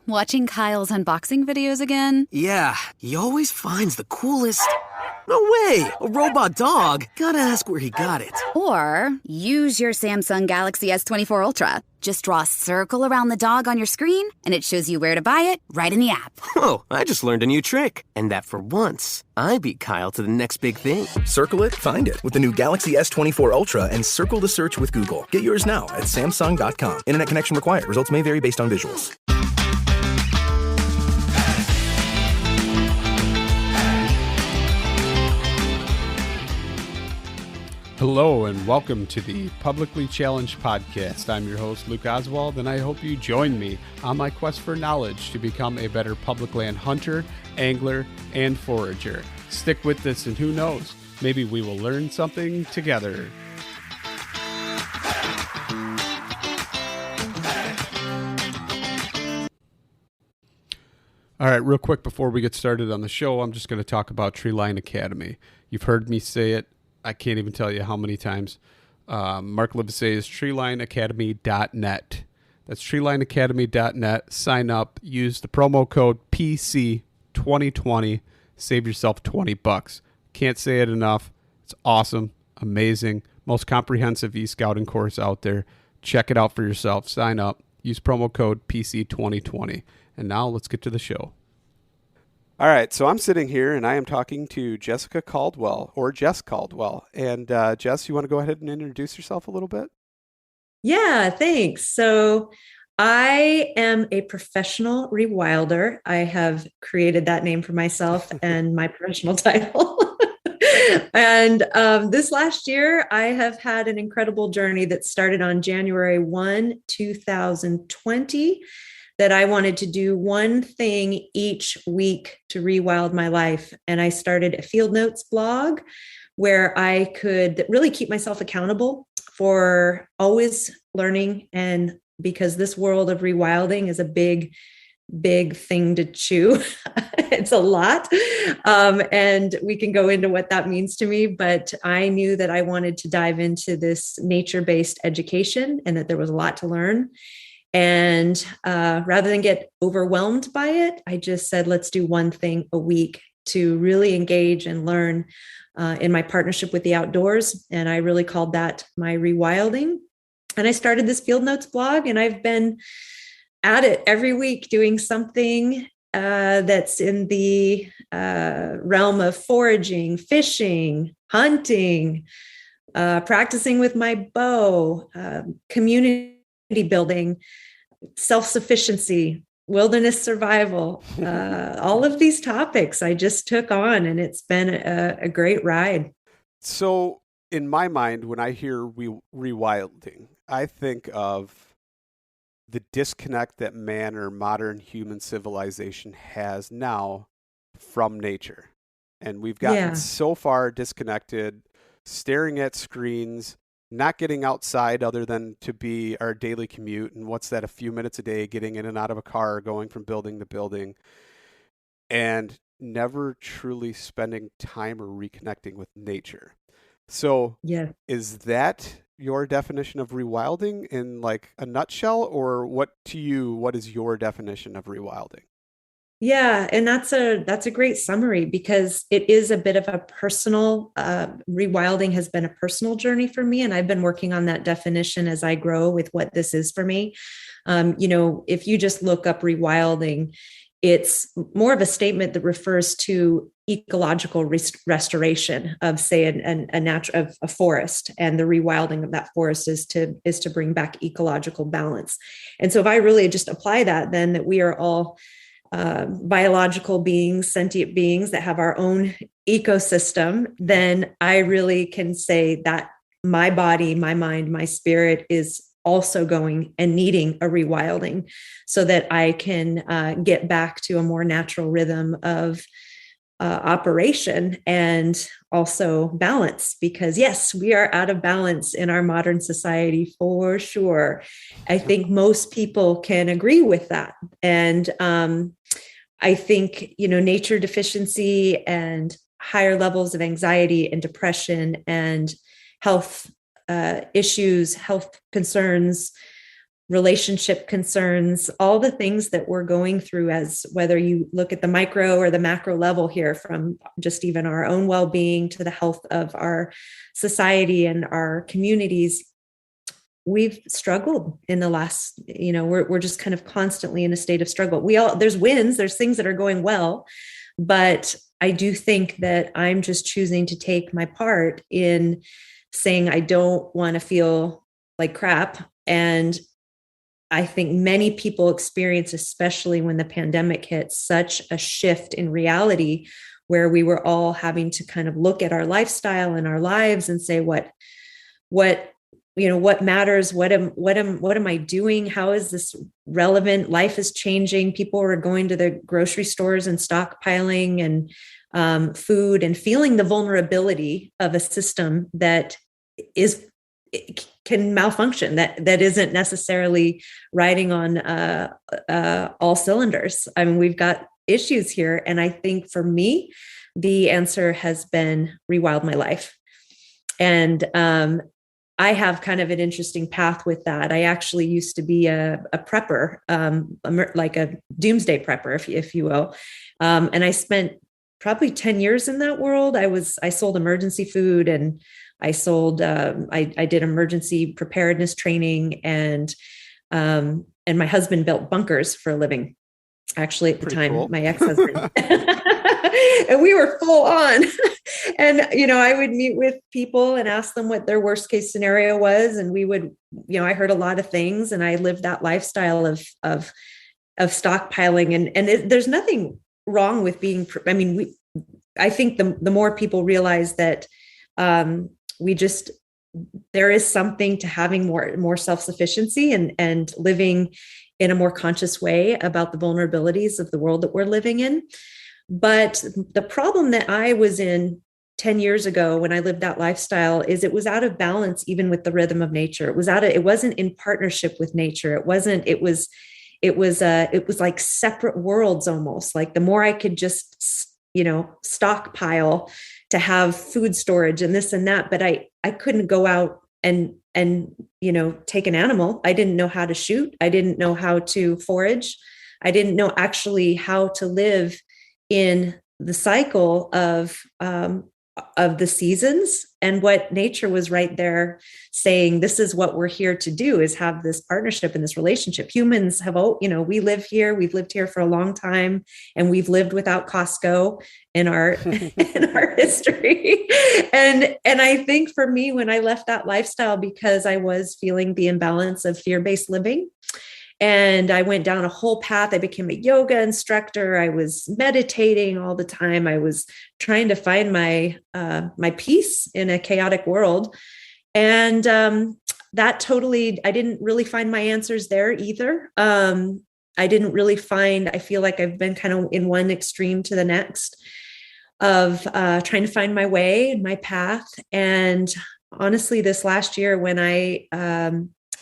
Watching Kyle's unboxing videos again? Yeah, he always finds the coolest... No way! A robot dog? Gotta ask where he got it. Or use your Samsung Galaxy S24 Ultra. Just draw a circle around the dog on your screen, and it shows you where to buy it right in the app. Whoa, I just learned a new trick. And that for once, I beat Kyle to the next big thing. Circle it, find it with the new Galaxy S24 Ultra and circle the search with Google. Get yours now at Samsung.com. Internet connection required. Results may vary based on visuals. Hello and welcome to the Publicly Challenged Podcast. I'm your host, Luke Oswald, and I hope you join me on my quest for knowledge to become a better public land hunter, angler, and forager. Stick with this and who knows, maybe we will learn something together. All right, real quick before we get started on the show, I'm just going to talk about Treeline Academy. You've heard me say it. I can't even tell you how many times. Mark Livesay is treelineacademy.net. That's treelineacademy.net. Sign up. Use the promo code PC2020. Save yourself $20. Can't say it enough. It's awesome. Amazing. Most comprehensive e-scouting course out there. Check it out for yourself. Sign up. Use promo code PC2020. And now let's get to the show. All right, so I'm sitting here and I am talking to Jessica Caldwell, or Jess Caldwell. And Jess, you want to go ahead and introduce yourself a little bit? Yeah, thanks. So I am a professional rewilder. I have created that name for myself and my professional title. And this last year, I have had an incredible journey that started on January 1, 2020. That I wanted to do one thing each week to rewild my life. And I started a field notes blog where I could really keep myself accountable for always learning. And because this world of rewilding is a big thing to chew. It's a lot. And we can go into what that means to me, but I knew that I wanted to dive into this nature-based education and that there was a lot to learn. And rather than get overwhelmed by it, I just said, let's do one thing a week to really engage and learn in my partnership with the outdoors. And I really called that my rewilding. And I started this field notes blog, and I've been at it every week doing something that's in the realm of foraging, fishing, hunting, practicing with my bow, community building, self-sufficiency, wilderness survival, all of these topics I just took on, and it's been a great ride. So in my mind, when I hear rewilding, I think of the disconnect that man or modern human civilization has now from nature. And we've gotten so far disconnected, staring at screens, not getting outside other than to be our daily commute. And what's that, a few minutes a day, getting in and out of a car, going from building to building, and never truly spending time or reconnecting with nature. So is that your definition of rewilding in like a nutshell, or what is your definition of rewilding? Yeah. And that's a great summary, because it is a bit of a personal, rewilding has been a personal journey for me. And I've been working on that definition as I grow with what this is for me. If you just look up rewilding, it's more of a statement that refers to ecological restoration of, say, a forest, and the rewilding of that forest is to bring back ecological balance. And so if I really just apply that, then that we are all biological beings, sentient beings that have our own ecosystem, then I really can say that my body, my mind, my spirit is also going and needing a rewilding so that I can get back to a more natural rhythm of operation and also balance, because yes, we are out of balance in our modern society for sure. I think most people can agree with that. And I think, nature deficiency and higher levels of anxiety and depression and health issues, health concerns relationship concerns, all the things that we're going through, as whether you look at the micro or the macro level here, from just even our own well-being to the health of our society and our communities. We've struggled in the last, we're just kind of constantly in a state of struggle. There's wins, there's things that are going well, but I do think that I'm just choosing to take my part in saying I don't want to feel like crap. And I think many people experience, especially when the pandemic hit, such a shift in reality where we were all having to kind of look at our lifestyle and our lives and say, what matters? What am I doing? How is this relevant? Life is changing. People are going to the grocery stores and stockpiling and food, and feeling the vulnerability of a system that can malfunction, that isn't necessarily riding on all cylinders. I mean, we've got issues here. And I think for me, the answer has been rewild my life. And I have kind of an interesting path with that. I actually used to be a prepper, like a doomsday prepper, if you will. And I spent probably 10 years in that world. I sold emergency food, and I did emergency preparedness training, and my husband built bunkers for a living. Actually, at the time, cool. My ex-husband, and we were full on. And, I would meet with people and ask them what their worst case scenario was. And we would, I heard a lot of things, and I lived that lifestyle of stockpiling, and there's nothing wrong with being, I think the more people realize that, there is something to having more self-sufficiency and living in a more conscious way about the vulnerabilities of the world that we're living in. But the problem that I was in 10 years ago when I lived that lifestyle is it was out of balance, even with the rhythm of nature. It wasn't in partnership with nature. It was like separate worlds almost. Like the more I could just, stockpile to have food storage and this and that, but I couldn't go out and take an animal. I didn't know how to shoot. I didn't know how to forage. I didn't know actually how to live in the cycle of the seasons, and what nature was right there saying, this is what we're here to do, is have this partnership and this relationship. Humans have, we live here, we've lived here for a long time, and we've lived without Costco in our history. And I think for me, when I left that lifestyle, because I was feeling the imbalance of fear-based living, and I went down a whole path. I became a yoga instructor. I was meditating all the time. I was trying to find my peace in a chaotic world. And that totally, I didn't really find my answers there either. I feel like I've been kind of in one extreme to the next of trying to find my way and my path. And honestly, this last year when I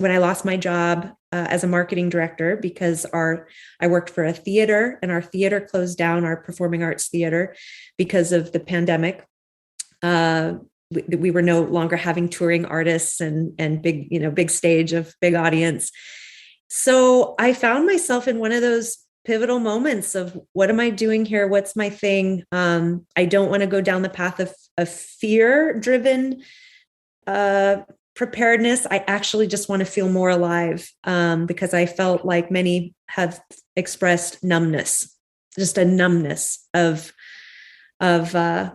lost my job as a marketing director, because I worked for a theater, and our theater closed down, our performing arts theater, because of the pandemic. We were no longer having touring artists and big stage of big audience. So I found myself in one of those pivotal moments of, what am I doing here? What's my thing? I don't want to go down the path of fear-driven preparedness. I actually just want to feel more alive, because I felt like many have expressed numbness, just a numbness of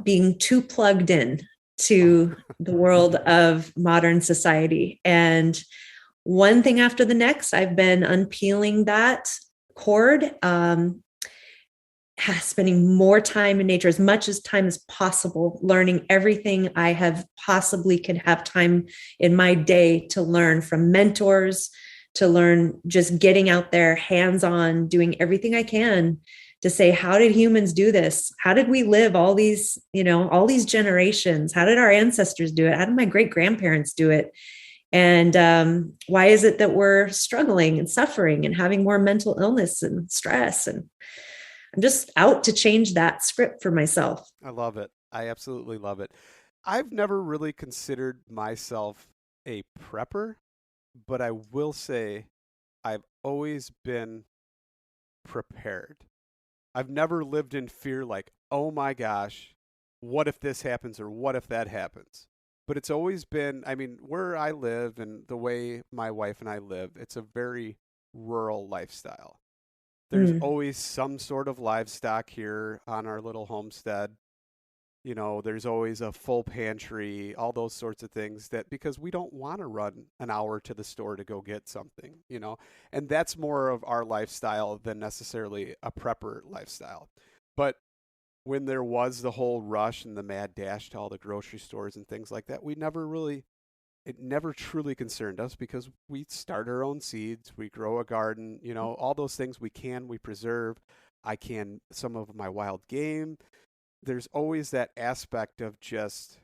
being too plugged in to the world of modern society. And one thing after the next, I've been unpeeling that cord, spending more time in nature, as much as time as possible, learning everything I have possibly can have time in my day to learn, from mentors, to learn, just getting out there, hands-on, doing everything I can to say, how did humans do this? How did we live all these generations? How did our ancestors do it? How did my great-grandparents do it? And why is it that we're struggling and suffering and having more mental illness and stress? And I'm just out to change that script for myself. I love it. I absolutely love it. I've never really considered myself a prepper, but I will say I've always been prepared. I've never lived in fear like, oh my gosh, what if this happens or what if that happens? But it's always been, I mean, where I live and the way my wife and I live, it's a very rural lifestyle. There's Mm. always some sort of livestock here on our little homestead. You know, there's always a full pantry, all those sorts of things that because we don't want to run an hour to the store to go get something, you know, and that's more of our lifestyle than necessarily a prepper lifestyle. But when there was the whole rush and the mad dash to all the grocery stores and things like that, it never truly concerned us because we start our own seeds, we grow a garden, you know, all those things we preserve. I can some of my wild game. There's always that aspect of just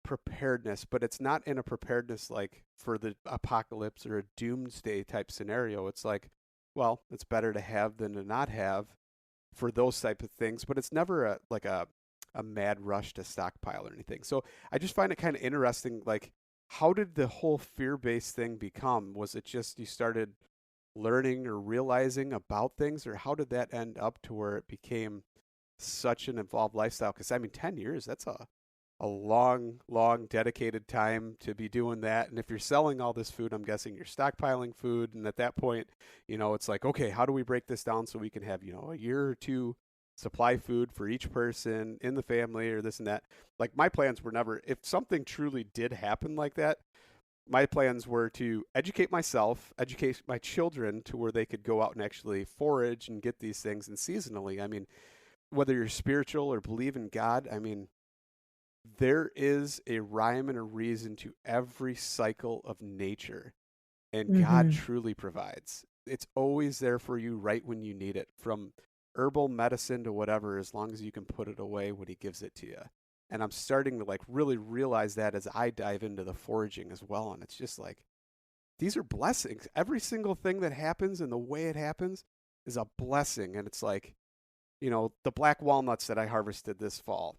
preparedness, but it's not in a preparedness like for the apocalypse or a doomsday type scenario. It's like, well, it's better to have than to not have for those type of things, but it's never a mad rush to stockpile or anything. So I just find it kind of interesting, like, how did the whole fear-based thing become? Was it just you started learning or realizing about things, or how did that end up to where it became such an involved lifestyle? Because I mean, 10 years, that's a long, long dedicated time to be doing that. And if you're selling all this food, I'm guessing you're stockpiling food. And at that point, you know, it's like, okay, how do we break this down so we can have, you know, a year or two supply food for each person in the family or this and that. Like my plans were never, if something truly did happen like that, my plans were to educate myself, educate my children to where they could go out and actually forage and get these things. And seasonally, I mean, whether you're spiritual or believe in God, I mean, there is a rhyme and a reason to every cycle of nature, and God Mhm. truly provides. It's always there for you right when you need it, from herbal medicine to whatever, as long as you can put it away when he gives it to you. And I'm starting to like really realize that as I dive into the foraging as well. And it's just like, these are blessings. Every single thing that happens and the way it happens is a blessing. And it's like, you know, the black walnuts that I harvested this fall,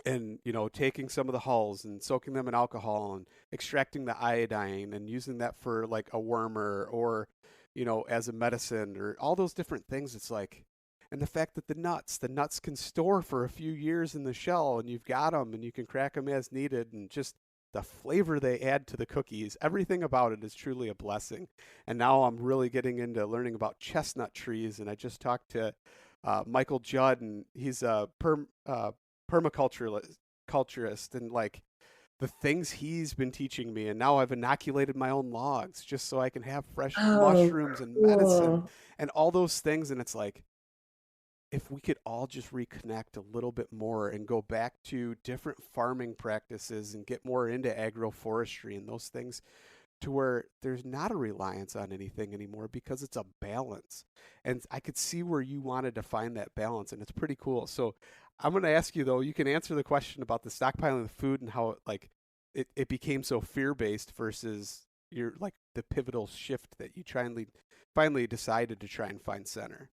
and you know, taking some of the hulls and soaking them in alcohol and extracting the iodine and using that for like a wormer or, you know, as a medicine or all those different things. It's like, and the fact that the nuts can store for a few years in the shell and you've got them and you can crack them as needed, and just the flavor they add to the cookies, everything about it is truly a blessing. And now I'm really getting into learning about chestnut trees, and I just talked to Michael Judd, and he's a permaculturist, and like the things he's been teaching me, and now I've inoculated my own logs just so I can have fresh Oh, mushrooms and medicine cool. and all those things. And it's like, if we could all just reconnect a little bit more and go back to different farming practices and get more into agroforestry and those things, to where there's not a reliance on anything anymore because it's a balance. And I could see where you wanted to find that balance, and it's pretty cool. So I'm going to ask you, though, you can answer the question about the stockpiling of food and how it became so fear-based versus your like the pivotal shift that you finally decided to try and find center.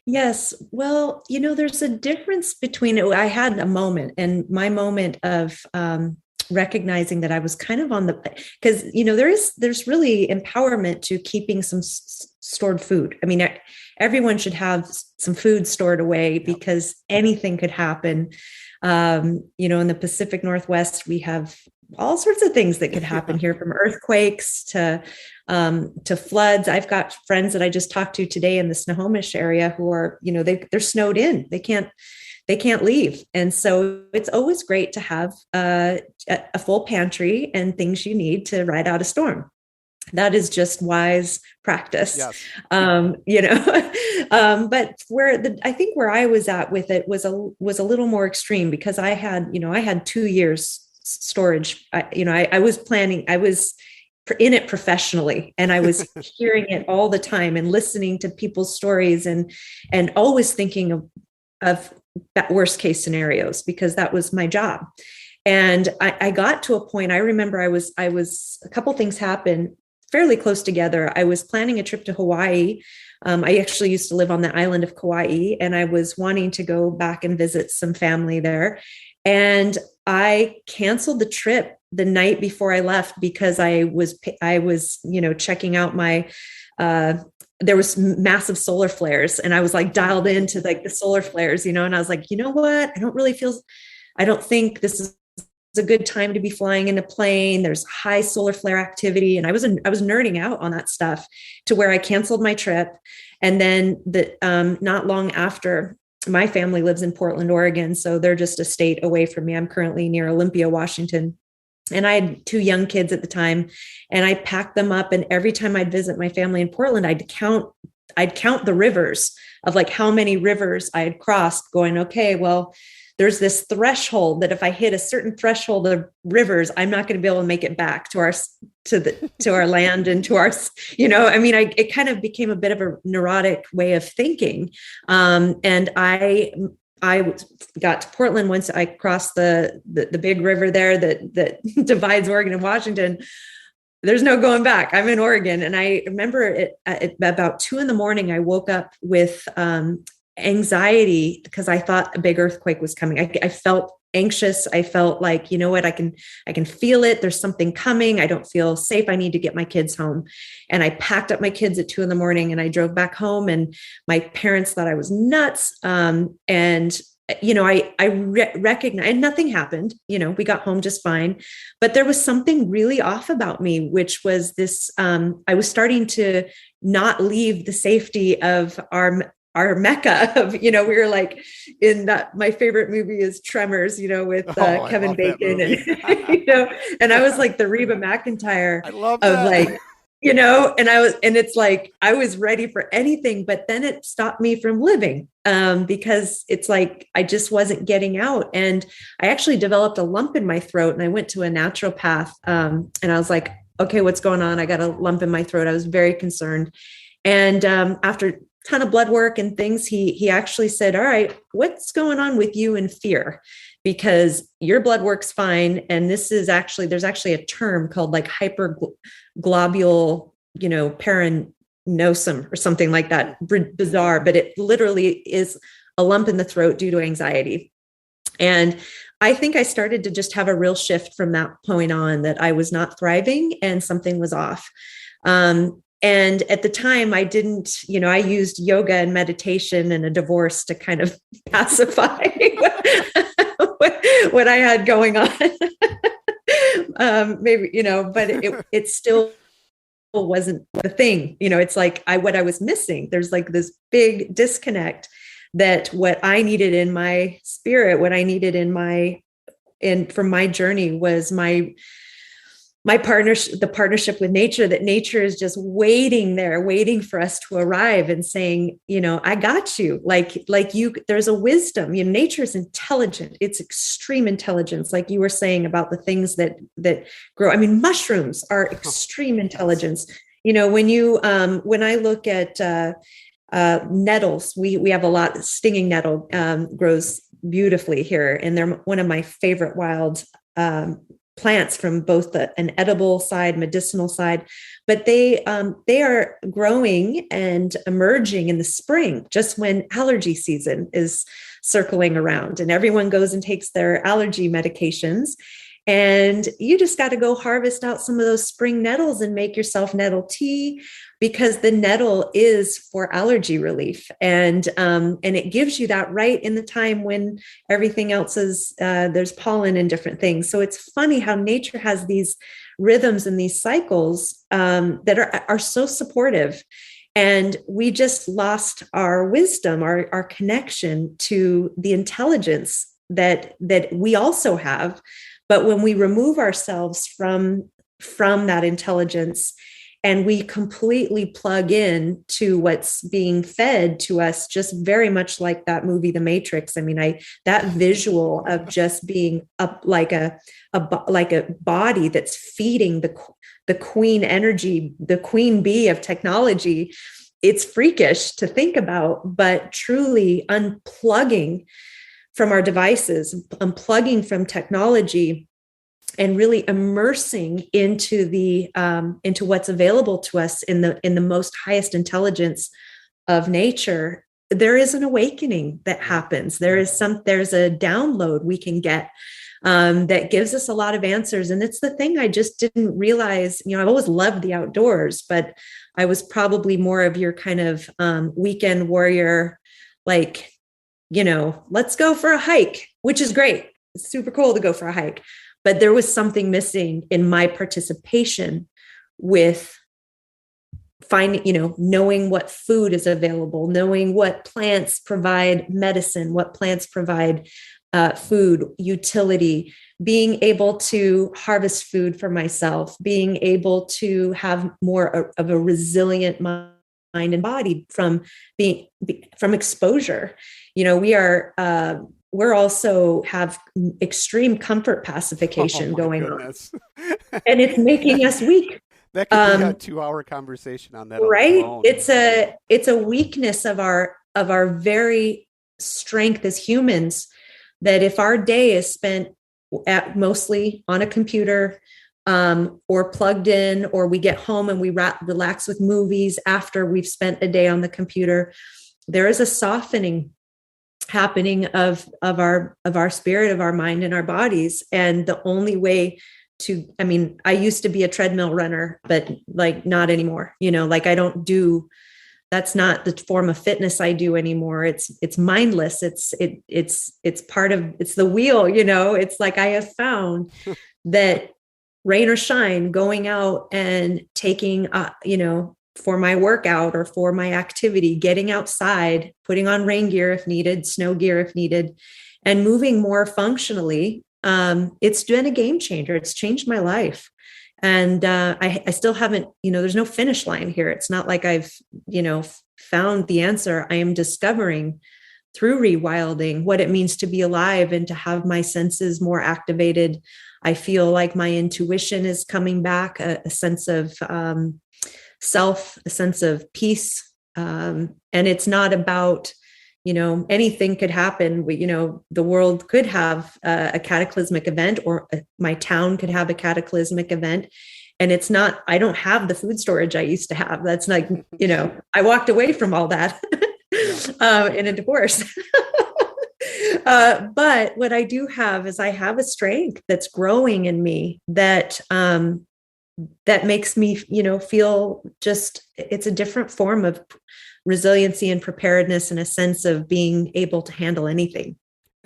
Yes. Well, there's a difference between I had a moment, and my moment of recognizing that I was kind of on because, there's really empowerment to keeping some stored food. I mean, everyone should have some food stored away because anything could happen. In the Pacific Northwest, we have all sorts of things that could happen here, from earthquakes to floods. I've got friends that I just talked to today in the Snohomish area who are, they're snowed in. They can't leave. And so it's always great to have a full pantry and things you need to ride out a storm. That is just wise practice. Yes. But I think where I was at with it was a little more extreme, because I had 2 years storage. I was planning, I was in it professionally, and I was hearing it all the time and listening to people's stories and always thinking of that worst case scenarios, because that was my job. And I got to a point, I remember I was a couple things happened fairly close together. I was planning a trip to Hawaii. I actually used to live on the island of Kauai, and I was wanting to go back and visit some family there. And I canceled the trip the night before I left because I was, checking out my, there was massive solar flares, and I was like dialed into like the solar flares, and I was like, you know what? I don't think this is a good time to be flying in a plane. There's high solar flare activity. And I was nerding out on that stuff to where I canceled my trip. And then not long after, my family lives in Portland, Oregon. So they're just a state away from me. I'm currently near Olympia, Washington. And I had 2 young kids at the time, and I packed them up. And every time I'd visit my family in Portland, I'd count the rivers of like how many rivers I had crossed, going, okay, well, there's this threshold that if I hit a certain threshold of rivers, I'm not going to be able to make it back to our land and to our, it kind of became a bit of a neurotic way of thinking. And I got to Portland once I crossed the big river there that divides Oregon and Washington. There's no going back. I'm in Oregon. And I remember at about 2 a.m, I woke up with anxiety because I thought a big earthquake was coming. I felt anxious. I felt like, you know what, I can feel it. There's something coming. I don't feel safe. I need to get my kids home. And I packed up my kids at 2 a.m, and I drove back home, and my parents thought I was nuts. I recognized nothing happened. We got home just fine, but there was something really off about me, which was this, I was starting to not leave the safety of our Mecca of, we were like in that, my favorite movie is Tremors, with Kevin Bacon and, and I was like the Reba McEntire I love that. Of like, and it's like, I was ready for anything, but then it stopped me from living because it's like, I just wasn't getting out. And I actually developed a lump in my throat, and I went to a naturopath and I was like, okay, what's going on? I got a lump in my throat. I was very concerned. And after ton of blood work and things, he actually said, all right, what's going on with you and fear? Because your blood work's fine. And there's actually a term called like hyperglobule, paranosum or something like that. Bizarre, but it literally is a lump in the throat due to anxiety. And I think I started to just have a real shift from that point on, that I was not thriving and something was off. And at the time I didn't, I used yoga and meditation and a divorce to kind of pacify what I had going on. Maybe, but it still wasn't the thing. It's like what I was missing. There's like this big disconnect that what I needed in my spirit, what I needed from my journey was my partnership, the partnership with nature, that nature is just waiting there, waiting for us to arrive and saying, I got you. Like you, there's a wisdom, nature is intelligent. It's extreme intelligence. Like you were saying about the things that grow. I mean, mushrooms are extreme intelligence. When I look at, nettles, we have a lot. Stinging nettle grows beautifully here, and they're one of my favorite wild plants from both an edible side, medicinal side, but they are growing and emerging in the spring, just when allergy season is circling around, and everyone goes and takes their allergy medications. And you just got to go harvest out some of those spring nettles and make yourself nettle tea, because the nettle is for allergy relief. And it gives you that right in the time when everything else is, there's pollen and different things. So it's funny how nature has these rhythms and these cycles that are so supportive. And we just lost our wisdom, our connection to the intelligence that we also have. But when we remove ourselves from that intelligence and we completely plug in to what's being fed to us, just very much like that movie, The Matrix. I mean, that visual of just being up like a body that's feeding the queen energy, the queen bee of technology. It's freakish to think about, but truly unplugging from our devices, unplugging from technology, and really immersing into into what's available to us in the most highest intelligence of nature, there is an awakening that happens. There's a download we can get that gives us a lot of answers. And it's the thing I just didn't realize. I've always loved the outdoors, but I was probably more of your kind of weekend warrior, like, let's go for a hike, which is great. It's super cool to go for a hike. But there was something missing in my participation with finding, knowing what food is available, knowing what plants provide medicine, what plants provide food, utility, being able to harvest food for myself, being able to have more of a resilient mind and body from exposure. We're also have extreme comfort pacification going goodness. on, and it's making us weak. That could be a 2-hour conversation on that. Right. It's a weakness of our very strength as humans, that if our day is spent mostly on a computer, or plugged in, or we get home and we relax with movies after we've spent a day on the computer, there is a softening happening of our spirit, of our mind, and our bodies. And the only way I used to be a treadmill runner, but like not anymore, I don't do, that's not the form of fitness I do anymore. It's mindless. It's the wheel, it's like I have found that rain or shine, going out and taking, for my workout or for my activity, getting outside, putting on rain gear if needed, snow gear if needed, and moving more functionally. It's been a game changer. It's changed my life. And I still haven't, there's no finish line here. It's not like I've, found the answer. I am discovering through rewilding what it means to be alive and to have my senses more activated. I feel like my intuition is coming back, a sense of self, a sense of peace. And it's not about, anything could happen. The world could have a cataclysmic event, or my town could have a cataclysmic event. And it's not, I don't have the food storage I used to have. That's like, I walked away from all that in a divorce. But what I do have is I have a strength that's growing in me that makes me, feel just, it's a different form of resiliency and preparedness, and a sense of being able to handle anything.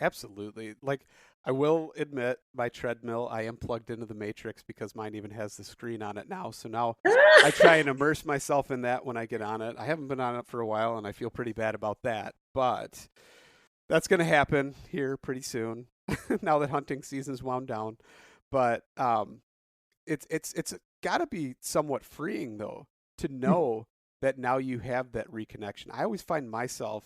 Absolutely. Like, I will admit, my treadmill, I am plugged into the Matrix because mine even has the screen on it now. So now I try and immerse myself in that when I get on it. I haven't been on it for a while, and I feel pretty bad about that. But that's going to happen here pretty soon now that hunting season's wound down. But it's got to be somewhat freeing, though, to know that now you have that reconnection. I always find myself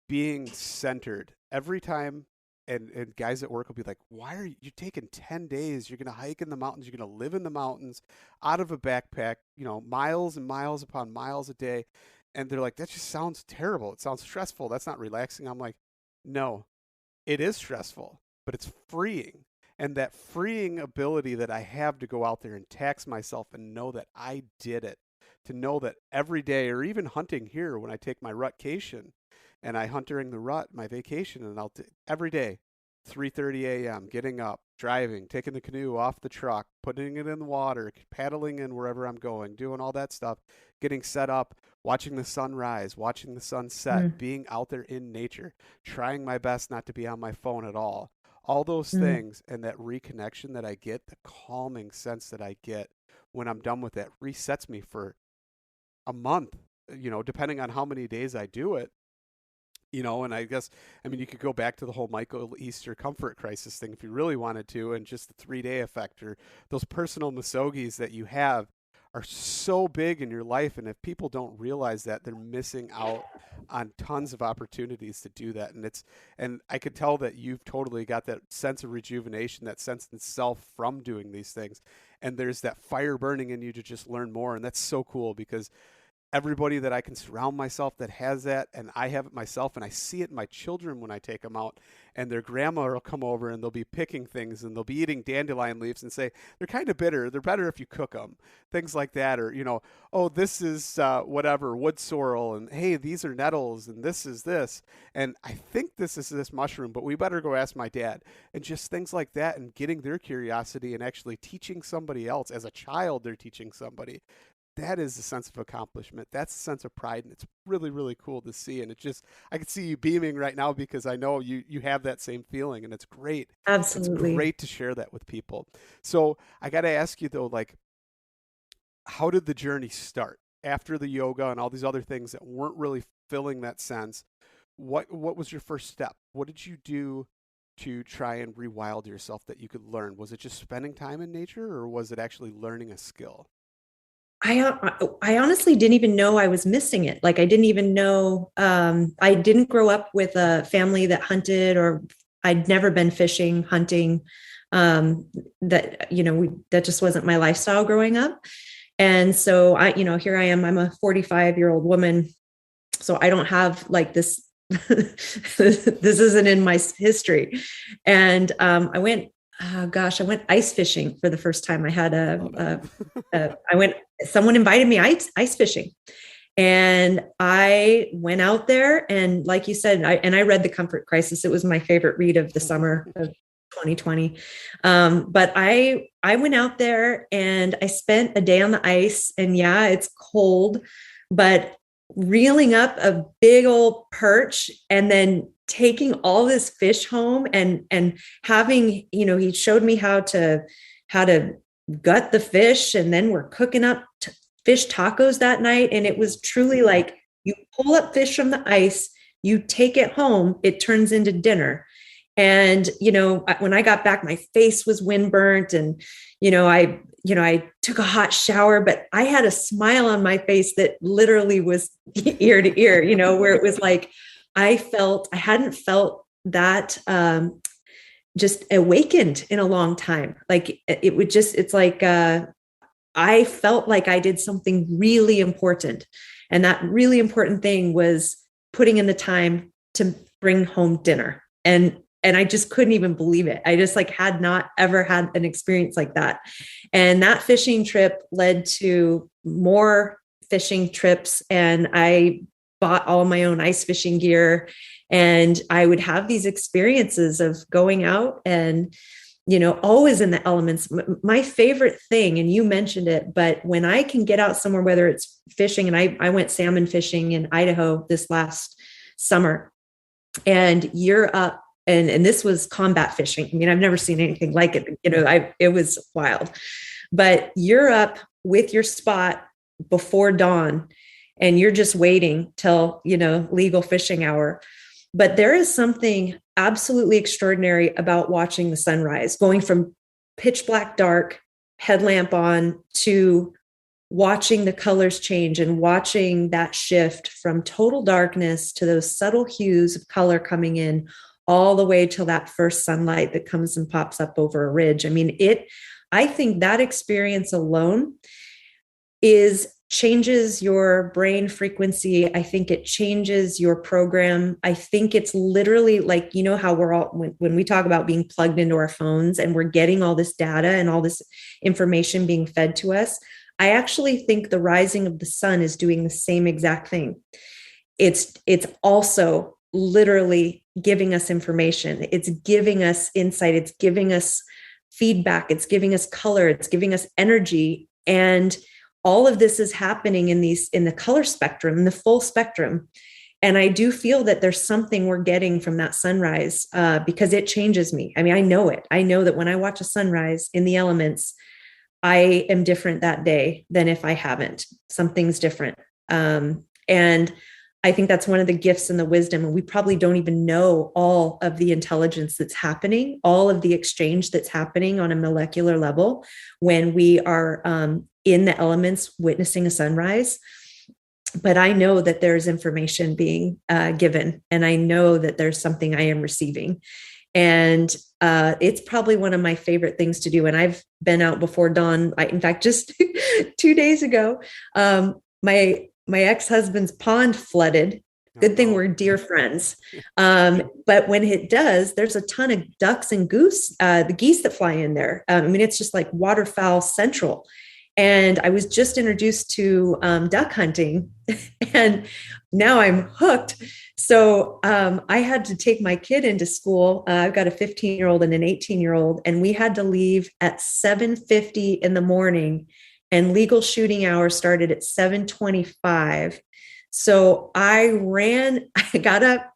being centered every time, and guys at work will be like, why are you taking 10 days? You're going to hike in the mountains. You're going to live in the mountains out of a backpack, miles and miles upon miles a day. And they're like, that just sounds terrible. It sounds stressful. That's not relaxing. I'm like, no, it is stressful, but it's freeing. And that freeing ability that I have to go out there and tax myself and know that I did it, to know that every day, or even hunting here when I take my rutcation and I hunt during the rut, my vacation, and every day, 3:30 a.m., getting up, driving, taking the canoe off the truck, putting it in the water, paddling in wherever I'm going, doing all that stuff, getting set up, watching the sun rise, watching the sun set, being out there in nature, trying my best not to be on my phone at all. All those things, and that reconnection that I get, the calming sense that I get when I'm done with that, resets me for a month, depending on how many days I do it. And I guess, you could go back to the whole Michael Easter comfort crisis thing if you really wanted to, and just the 3-day effect, or those personal misogis that you have are so big in your life. And if people don't realize that, they're missing out on tons of opportunities to do that. And I could tell that you've totally got that sense of rejuvenation, that sense of self from doing these things. And there's that fire burning in you to just learn more. And that's so cool, because everybody that I can surround myself that has that, and I have it myself, and I see it in my children when I take them out, and their grandma will come over and they'll be picking things and they'll be eating dandelion leaves and say, they're kind of bitter. They're better if you cook them, things like that. Or, oh, this is whatever, wood sorrel, and hey, these are nettles, and this is this. And I think this is this mushroom, but we better go ask my dad. And just things like that, and getting their curiosity and actually teaching somebody else. As a child, they're teaching somebody. That is a sense of accomplishment. That's a sense of pride, and it's really, really cool to see. And I can see you beaming right now because I know you have that same feeling, and it's great. Absolutely. It's great to share that with people. So I got to ask you though, like, how did the journey start after the yoga and all these other things that weren't really filling that sense? What was your first step? What did you do to try and rewild yourself that you could learn? Was it just spending time in nature, or was it actually learning a skill? I honestly didn't even know I was missing it. Like I didn't even know, I didn't grow up with a family that hunted, or I'd never been fishing, hunting. That just wasn't my lifestyle growing up. And so here I am, I'm a 45-year-old woman. So I don't have like this, this isn't in my history. And I went ice fishing for the first time. I had someone invited me ice fishing, and I went out there, and like you said, I read The Comfort Crisis. It was my favorite read of the summer of 2020. But I went out there and I spent a day on the ice, and yeah, it's cold, but reeling up a big old perch and then taking all this fish home and having, he showed me how to gut the fish, and then we're cooking up fish tacos that night. And it was truly like, you pull up fish from the ice, you take it home, it turns into dinner. And, when I got back, my face was windburnt, and, I took a hot shower, but I had a smile on my face that literally was ear to ear, where it was like, I hadn't felt that, just awakened in a long time. Like it's like, I felt like I did something really important. And that really important thing was putting in the time to bring home dinner. And I just couldn't even believe it. I just had not ever had an experience like that. And that fishing trip led to more fishing trips. And I bought all my own ice fishing gear, and I would have these experiences of going out and, always in the elements. My favorite thing, and you mentioned it, but when I can get out somewhere, whether it's fishing, and I went salmon fishing in Idaho this last summer, and you're up, and this was combat fishing. I mean, I've never seen anything like it. It was wild, but you're up with your spot before dawn, and you're just waiting till, legal fishing hour. But there is something absolutely extraordinary about watching the sunrise, going from pitch black dark, headlamp on, to watching the colors change and watching that shift from total darkness to those subtle hues of color coming in, all the way till that first sunlight that comes and pops up over a ridge. I mean, I think that experience alone changes your brain frequency. I think it changes your program. I think it's literally like, how we're all, when we talk about being plugged into our phones and we're getting all this data and all this information being fed to us, I actually think the rising of the sun is doing the same exact thing. It's also literally giving us information. It's giving us insight. It's giving us feedback. It's giving us color. It's giving us energy. And all of this is happening in the color spectrum, in the full spectrum. And I do feel that there's something we're getting from that sunrise, because it changes me. I mean, I know it. I know that when I watch a sunrise in the elements, I am different that day than if I haven't. Something's different. And I think that's one of the gifts and the wisdom. And we probably don't even know all of the intelligence that's happening, all of the exchange that's happening on a molecular level when we are in the elements witnessing a sunrise. But I know that there's information being given, and I know that there's something I am receiving. And it's probably one of my favorite things to do. And I've been out before dawn. In fact, just 2 days ago, my ex-husband's pond flooded. Oh, Good thing no. we're dear friends. But when it does, there's a ton of ducks and goose, the geese that fly in there. I mean, it's just like waterfowl central. And I was just introduced to duck hunting, and now I'm hooked. So I had to take my kid into school. I've got a 15-year-old and an 18-year-old, and we had to leave at 7:50 in the morning, and legal shooting hours started at 7:25. So I ran, I got up,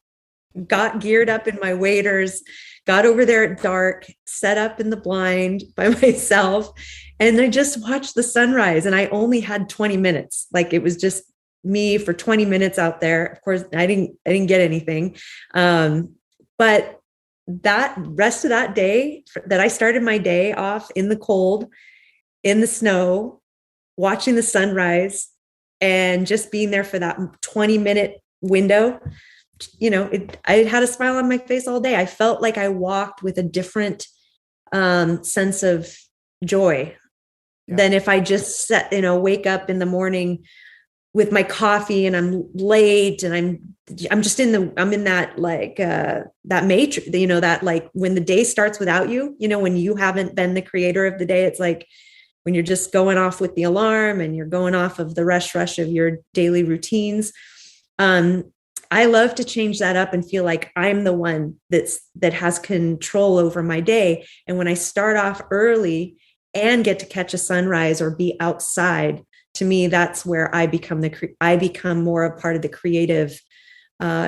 got geared up in my waders, got over there at dark, set up in the blind by myself, and I just watched the sunrise. And I only had 20 minutes. Like it was just me for 20 minutes out there. Of course, I didn't get anything. But that rest of that day that I started my day off in the cold, in the snow, watching the sunrise, and just being there for that 20-minute window, I had a smile on my face all day. I felt like I walked with a different sense of joy than if I just wake up in the morning with my coffee and I'm late and I'm in that like that matrix, that like when the day starts without you, when you haven't been the creator of the day, it's like when you're just going off with the alarm and you're going off of the rush of your daily routines. I love to change that up and feel like I'm the one that has control over my day. And when I start off early and get to catch a sunrise or be outside, to me, that's where I become more a part of the creative,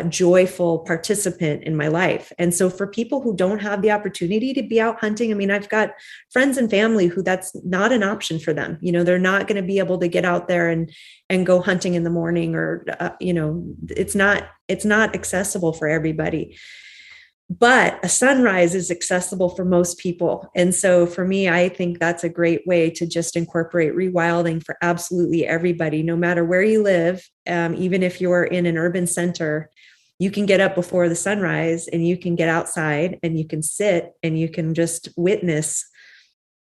joyful participant in my life. And so for people who don't have the opportunity to be out hunting, I mean, I've got friends and family who that's not an option for them. They're not going to be able to get out there and go hunting in the morning, or, it's not accessible for everybody. But a sunrise is accessible for most people. And so for me, I think that's a great way to just incorporate rewilding for absolutely everybody, no matter where you live. Even if you're in an urban center, you can get up before the sunrise and you can get outside and you can sit and you can just witness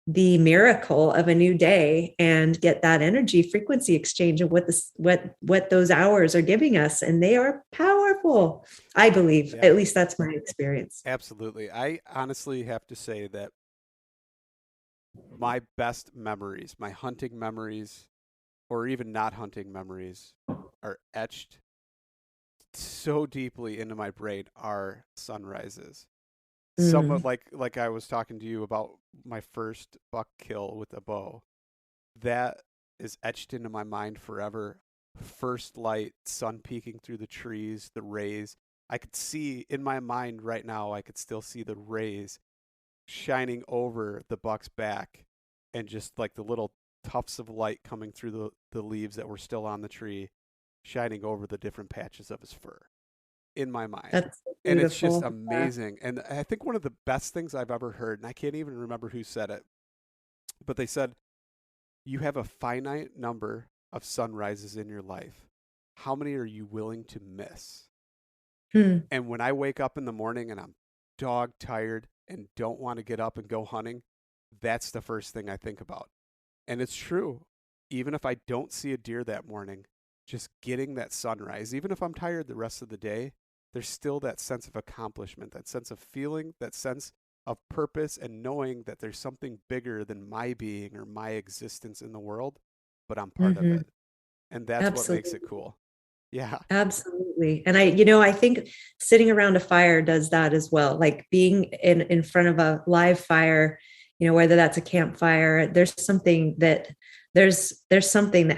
the miracle of a new day and get that energy frequency exchange of what those hours are giving us. And they are powerful, I believe. Yeah. At least that's my experience. Absolutely. I honestly have to say that my best memories, my hunting memories, or even not hunting memories, are etched so deeply into my brain are sunrises. Somewhat like I was talking to you about my first buck kill with a bow. That is etched into my mind forever. First light, sun peeking through the trees, the rays. I could see in my mind right now, I could still see the rays shining over the buck's back, and just like the little tufts of light coming through the leaves that were still on the tree, shining over the different patches of his fur in my mind. That's and it's just beautiful. amazing. And I think one of the best things I've ever heard, and I can't even remember who said it, but they said, you have a finite number of sunrises in your life. How many are you willing to miss? And when I wake up in the morning and I'm dog tired and don't want to get up and go hunting, that's the first thing I think about. And it's true. Even if I don't see a deer that morning, just getting that sunrise, even if I'm tired the rest of the day, there's still that sense of accomplishment, that sense of feeling, that sense of purpose, and knowing that there's something bigger than my being or my existence in the world, but I'm part of it. And that's Absolutely. what makes it cool. Yeah. Absolutely. And I think sitting around a fire does that as well. Like being in front of a live fire, whether that's a campfire, there's something that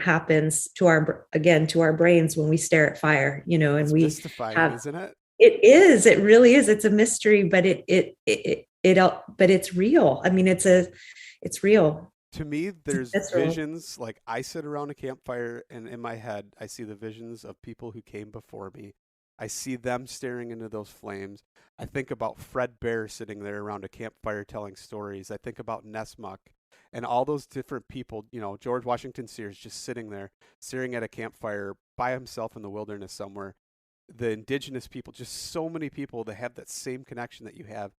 happens to our brains when we stare at fire, and It's we mystifying, isn't it? It is. It really is. It's a mystery, but but it's real. I mean, it's real. To me, there's That's real. visions, like I sit around a campfire and in my head, I see the visions of people who came before me. I see them staring into those flames. I think about Fred Bear sitting there around a campfire telling stories. I think about Nessmuck and all those different people, George Washington Sears just sitting there, staring at a campfire by himself in the wilderness somewhere. The indigenous people, just so many people that have that same connection that you have.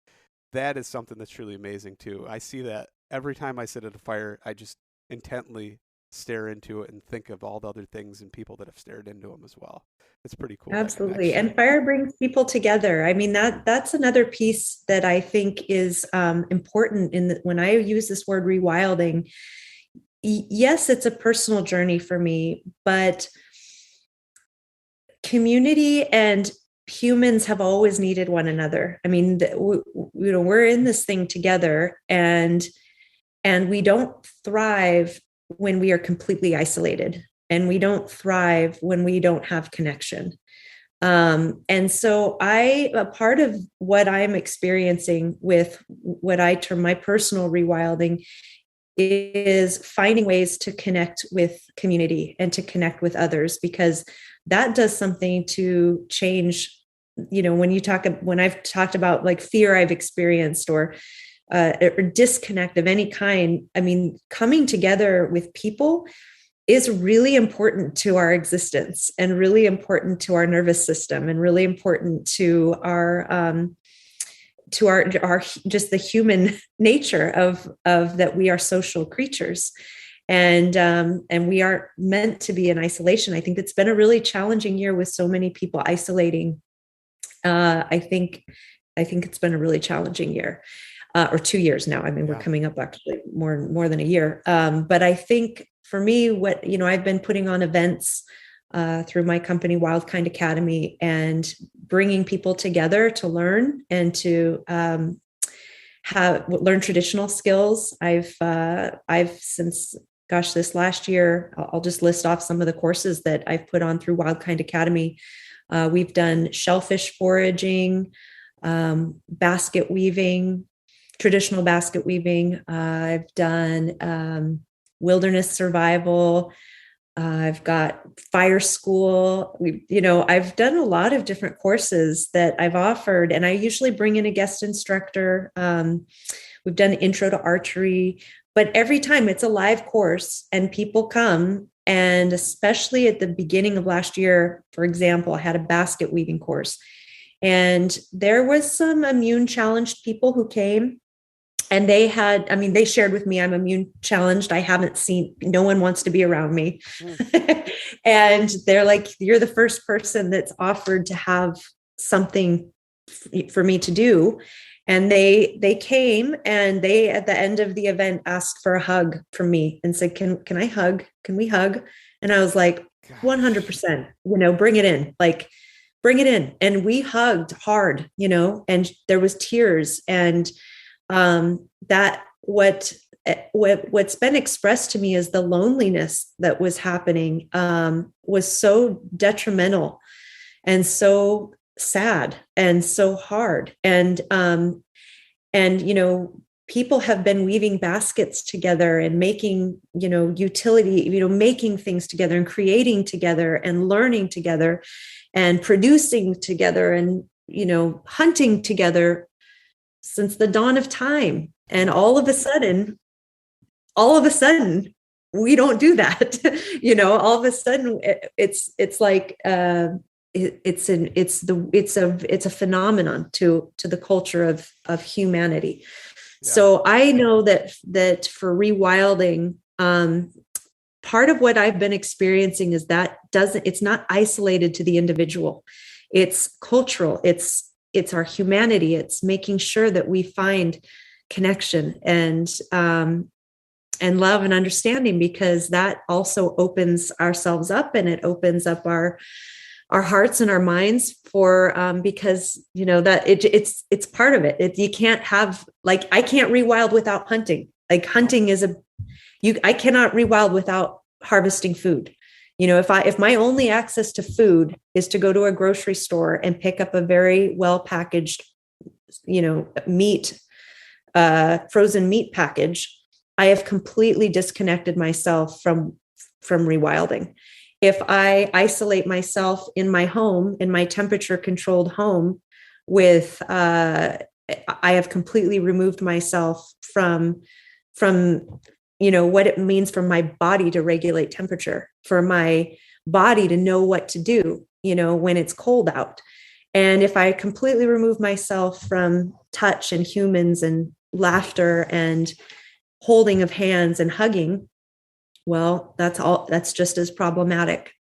That is something that's truly amazing too. I see that every time I sit at a fire. I just intently stare into it and think of all the other things and people that have stared into them as well. It's pretty cool. Absolutely. And fire brings people together. I mean, that's another piece that I think is important when I use this word rewilding. Yes, it's a personal journey for me, but community and humans have always needed one another. I mean, we're in this thing together, and we don't thrive when we are completely isolated, and we don't thrive when we don't have connection. And so a part of what I'm experiencing with what I term my personal rewilding is finding ways to connect with community and to connect with others, because that does something to change. When I've talked about like fear I've experienced or disconnect of any kind, I mean, coming together with people is really important to our existence and really important to our nervous system and really important to our just the human nature of that we are social creatures, and we aren't meant to be in isolation. I think it's been a really challenging year with so many people isolating. I think it's been a really challenging year. Or 2 years now. I mean, we're coming up actually more than a year. But I think for me, I've been putting on events through my company, Wild Kind Academy, and bringing people together to learn and to learn traditional skills. I've since, this last year, I'll just list off some of the courses that I've put on through Wild Kind Academy. We've done shellfish foraging, basket weaving, traditional basket weaving. I've done wilderness survival. I've got fire school. I've done a lot of different courses that I've offered, and I usually bring in a guest instructor. We've done intro to archery, but every time it's a live course and people come. And especially at the beginning of last year, for example, I had a basket weaving course, and there was some immune challenged people who came. And they shared with me, I'm immune challenged. No one wants to be around me. And they're like, you're the first person that's offered to have something for me to do. And they came, and they, at the end of the event, asked for a hug from me and said, can I hug? Can we hug? And I was like, 100%, bring it in, bring it in. And we hugged hard, and there was tears, and that what's been expressed to me is the loneliness that was happening was so detrimental and so sad and so hard. And people have been weaving baskets together and making, utility, making things together and creating together and learning together and producing together and, hunting together since the dawn of time. And all of a sudden, we don't do that. All of a sudden it's like, it's a phenomenon to the culture of humanity. Yeah. So I know that for rewilding, part of what I've been experiencing is that it's not isolated to the individual. It's cultural. It's our humanity. It's making sure that we find connection and love and understanding, because that also opens ourselves up, and it opens up our hearts and our minds for, because, that it's part of it. You can't have, I can't rewild without hunting. Hunting I cannot rewild without harvesting food. If my only access to food is to go to a grocery store and pick up a very well packaged, meat, frozen meat package, I have completely disconnected myself from rewilding. If I isolate myself in my home, in my temperature controlled home I have completely removed myself from what it means for my body to regulate temperature, for my body to know what to do, when it's cold out. And if I completely remove myself from touch and humans and laughter and holding of hands and hugging, well, that's just as problematic.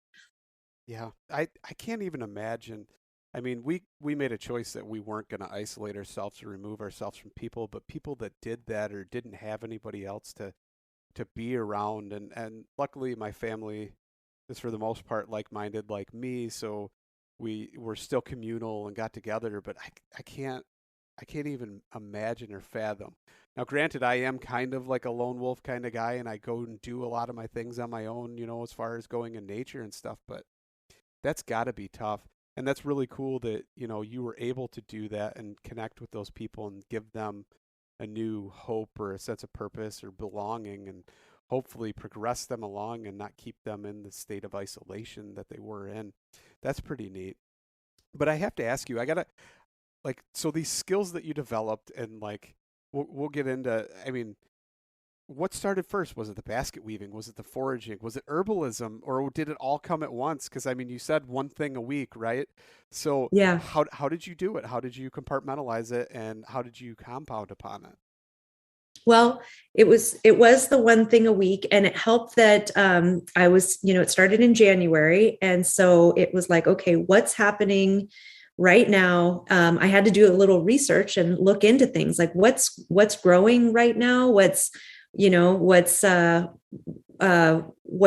Yeah, I can't even imagine. I mean, we made a choice that we weren't going to isolate ourselves or remove ourselves from people, but people that did that or didn't have anybody else to be around, and luckily my family is for the most part like-minded like me, so we were still communal and got together, but I can't even imagine or fathom. Now, granted, I am kind of like a lone wolf kind of guy, and I go and do a lot of my things on my own, as far as going in nature and stuff, but that's got to be tough. And that's really cool that, you were able to do that and connect with those people and give them a new hope or a sense of purpose or belonging, and hopefully progress them along and not keep them in the state of isolation that they were in. That's pretty neat. But I have to ask you, I got to so these skills that you developed, and we'll get into, I mean, what started first? Was it the basket weaving? Was it the foraging? Was it herbalism, or did it all come at once? Because I mean, you said one thing a week, right? So Yeah. how did you do it? How did you compartmentalize it, and how did you compound upon it? Well, it was the one thing a week, and it helped that I was, it started in January, and so it was like, okay, what's happening right now? I had to do a little research and look into things like what's growing right now, what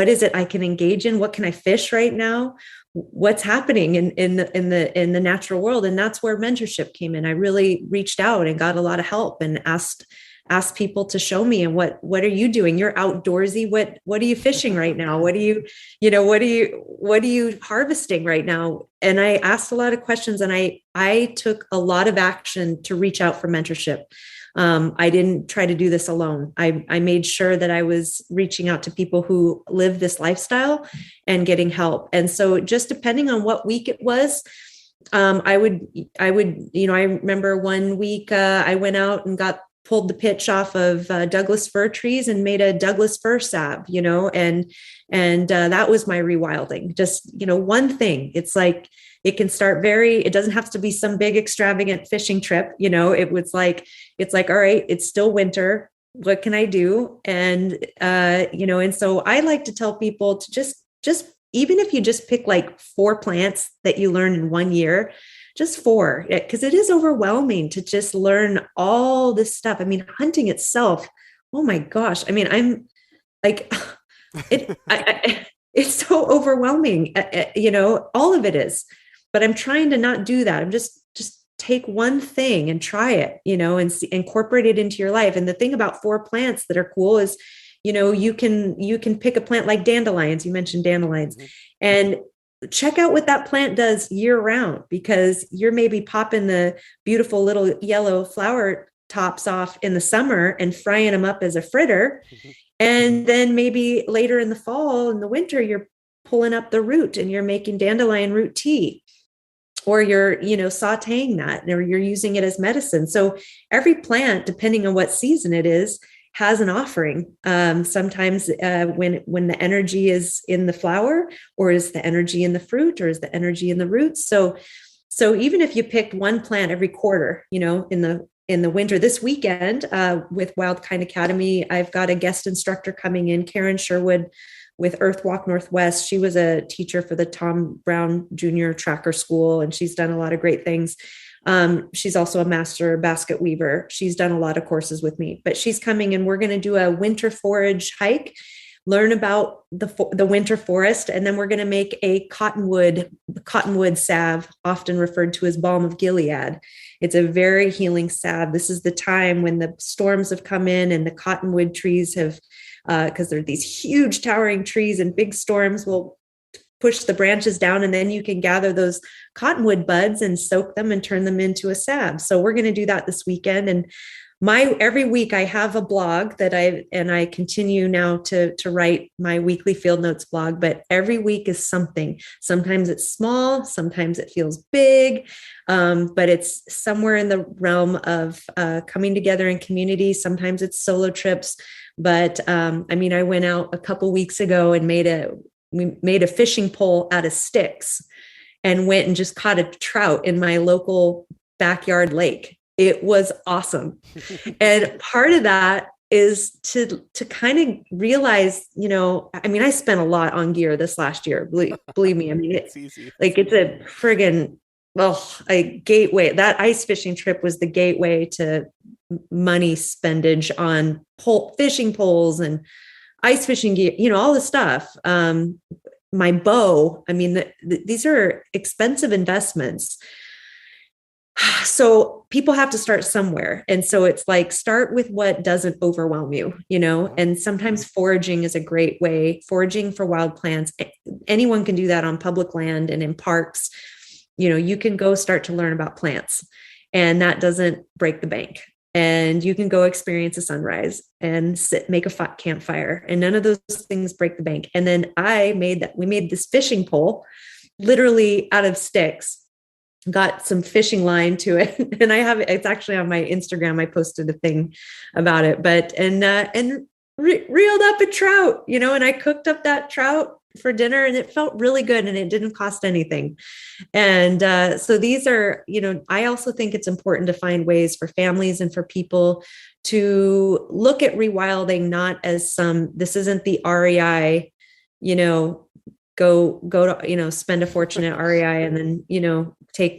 is it I can engage in? What can I fish right now? What's happening in the natural world? And that's where mentorship came in. I really reached out and got a lot of help and asked people to show me, and what are you doing? You're outdoorsy. What are you fishing right now? What are you harvesting right now? And I asked a lot of questions, and I took a lot of action to reach out for mentorship. I didn't try to do this alone. I made sure that I was reaching out to people who live this lifestyle and getting help. And so just depending on what week it was, I remember one week I went out and pulled the pitch off of Douglas fir trees and made a Douglas fir salve, and that was my rewilding. Just, one thing. It's like, it can start it doesn't have to be some big extravagant fishing trip. It's like, all right, it's still winter. What can I do? And, and so I like to tell people to just, even if you just pick like 4 plants that you learn in 1 year, just 4, because it is overwhelming to just learn all this stuff. I mean, hunting itself, oh my gosh. I mean, I'm like, it's so overwhelming, all of it is, but I'm trying to not do that. I'm just take one thing and try it, and incorporate it into your life. And the thing about 4 plants that are cool is, you can pick a plant like dandelions. You mentioned dandelions, mm-hmm. and check out what that plant does year round, because you're maybe popping the beautiful little yellow flower tops off in the summer and frying them up as a fritter. Mm-hmm. And then maybe later in the fall, in the winter, you're pulling up the root and you're making dandelion root tea, or you're, sauteing that, or you're using it as medicine. So every plant, depending on what season it is, has an offering. Sometimes when the energy is in the flower, or is the energy in the fruit, or is the energy in the roots. So even if you picked one plant every quarter, in the winter, this weekend with Wild Kind Academy, I've got a guest instructor coming in, Karen Sherwood with Earth Walk Northwest. She was a teacher for the Tom Brown Jr. Tracker School, and she's done a lot of great things. She's also a master basket weaver. She's done a lot of courses with me, but she's coming, and we're going to do a winter forage hike, learn about the winter forest, and then we're going to make a cottonwood salve, often referred to as balm of Gilead. It's a very healing salve. This is the time when the storms have come in and the cottonwood trees have, because they're these huge towering trees, and big storms will push the branches down, and then you can gather those cottonwood buds and soak them and turn them into a salve. So we're going to do that this weekend. And every week I have a blog that I continue now to write my weekly field notes blog, but every week is something. Sometimes it's small, sometimes it feels big, but it's somewhere in the realm of coming together in community. Sometimes it's solo trips, but I went out a couple weeks ago and we made a fishing pole out of sticks and went and just caught a trout in my local backyard lake. It was awesome. And part of that is to kind of realize, I mean, I spent a lot on gear this last year. Believe me. I mean, it's easy. Like it's a friggin' a gateway. That ice fishing trip was the gateway to money spendage on fishing poles and ice fishing gear, all this stuff. My bow. I mean, these are expensive investments. So people have to start somewhere. And so it's like, start with what doesn't overwhelm you, and sometimes foraging is a great way. Foraging for wild plants. Anyone can do that on public land and in parks. You can go start to learn about plants, and that doesn't break the bank. And you can go experience a sunrise and make a campfire, and none of those things break the bank. And then we made this fishing pole literally out of sticks, got some fishing line to it. And it's actually on my Instagram. I posted a thing about it, reeled up a trout, and I cooked up that trout for dinner, and it felt really good, and it didn't cost anything. And so these are, I also think it's important to find ways for families and for people to look at rewilding, not as this isn't the REI, go to, spend a fortune at REI and then,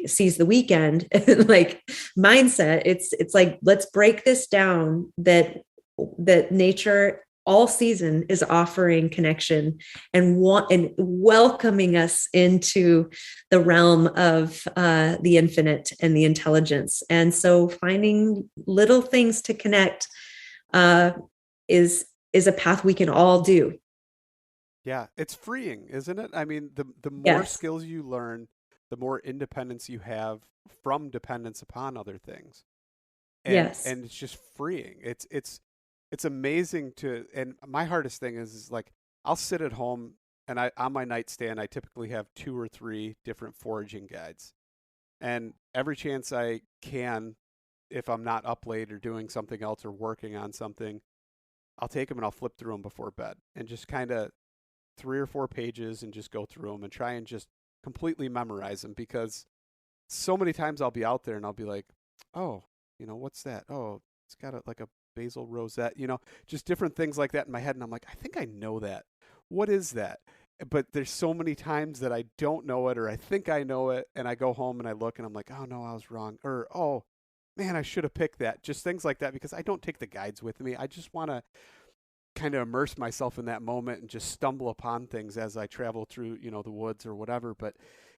seize the weekend like mindset. It's like, let's break this down, that nature all season is offering connection and welcoming us into the realm of the infinite and the intelligence. And so finding little things to connect is a path we can all do. Yeah, it's freeing, isn't it? I mean, the more skills you learn, the more independence you have from dependence upon other things. And, and it's just freeing. It's amazing and my hardest thing is like, I'll sit at home and on my nightstand, I typically have 2 or 3 different foraging guides. And every chance I can, if I'm not up late or doing something else or working on something, I'll take them and I'll flip through them before bed and just kind of 3 or 4 pages and just go through them and try and just completely memorize them, because so many times I'll be out there and I'll be like, oh, what's that? Oh, it's got like a basil rosette, just different things like that in my head. And I'm like, I think I know that. What is that? But there's so many times that I don't know it, or I think I know it. And I go home and I look and I'm like, oh no, I was wrong. Or, oh man, I should have picked that. Just things like that, because I don't take the guides with me. I just want to kind of immerse myself in that moment and just stumble upon things as I travel through, the woods or whatever. But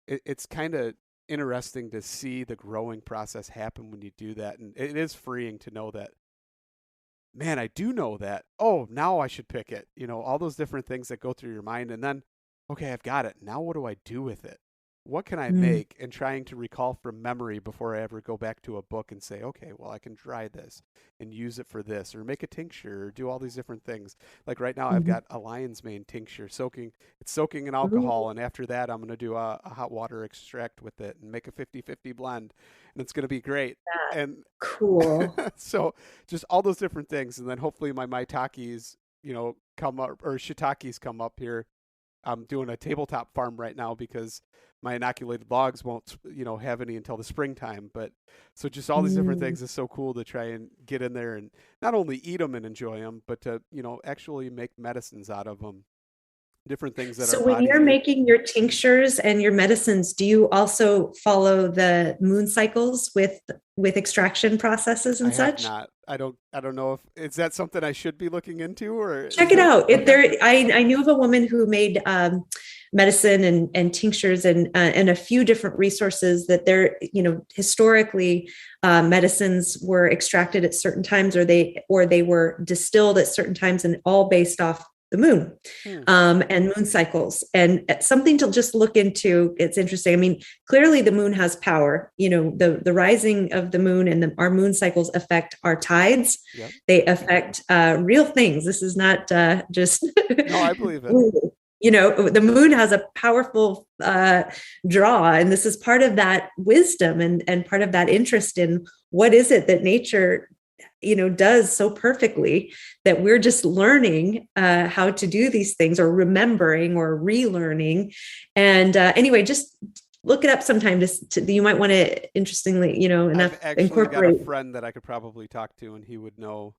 it's kind of interesting to see the growing process happen when you do that. And it is freeing to know that, man, I do know that. Oh, now I should pick it. All those different things that go through your mind. And then, okay, I've got it. Now what do I do with it? What can I make? And trying to recall from memory before I ever go back to a book and say, okay, well, I can dry this and use it for this, or make a tincture, or do all these different things. Like right now, I've got a lion's mane tincture soaking in alcohol. And after that, I'm going to do a hot water extract with it and make a 50-50 blend. And it's going to be great. And cool. So just all those different things. And then hopefully my maitakes, come up, or shiitakes come up here. I'm doing a tabletop farm right now because my inoculated logs won't, have any until the springtime. But so just all these different things is so cool to try and get in there and not only eat them and enjoy them, but to, actually make medicines out of them. Different things that so when you're making your tinctures and your medicines, do you also follow the moon cycles with extraction processes and such? Not. I don't know is that something I should be looking into, or check it out. Okay. I knew of a woman who made medicine and tinctures and a few different resources that they're, historically medicines were extracted at certain times, or they were distilled at certain times, and all based off the moon and moon cycles, and something to just look into. It's interesting. I mean, clearly the moon has power. The rising of the moon and our moon cycles affect our tides. Yep. They affect real things. This is not just. No, I believe it. The moon has a powerful draw, and this is part of that wisdom and part of that interest in what is it that nature does so perfectly, that we're just learning how to do these things, or remembering or relearning. And anyway, just look it up sometime. You might want to, interestingly, I've actually got a friend that I could probably talk to, and he would know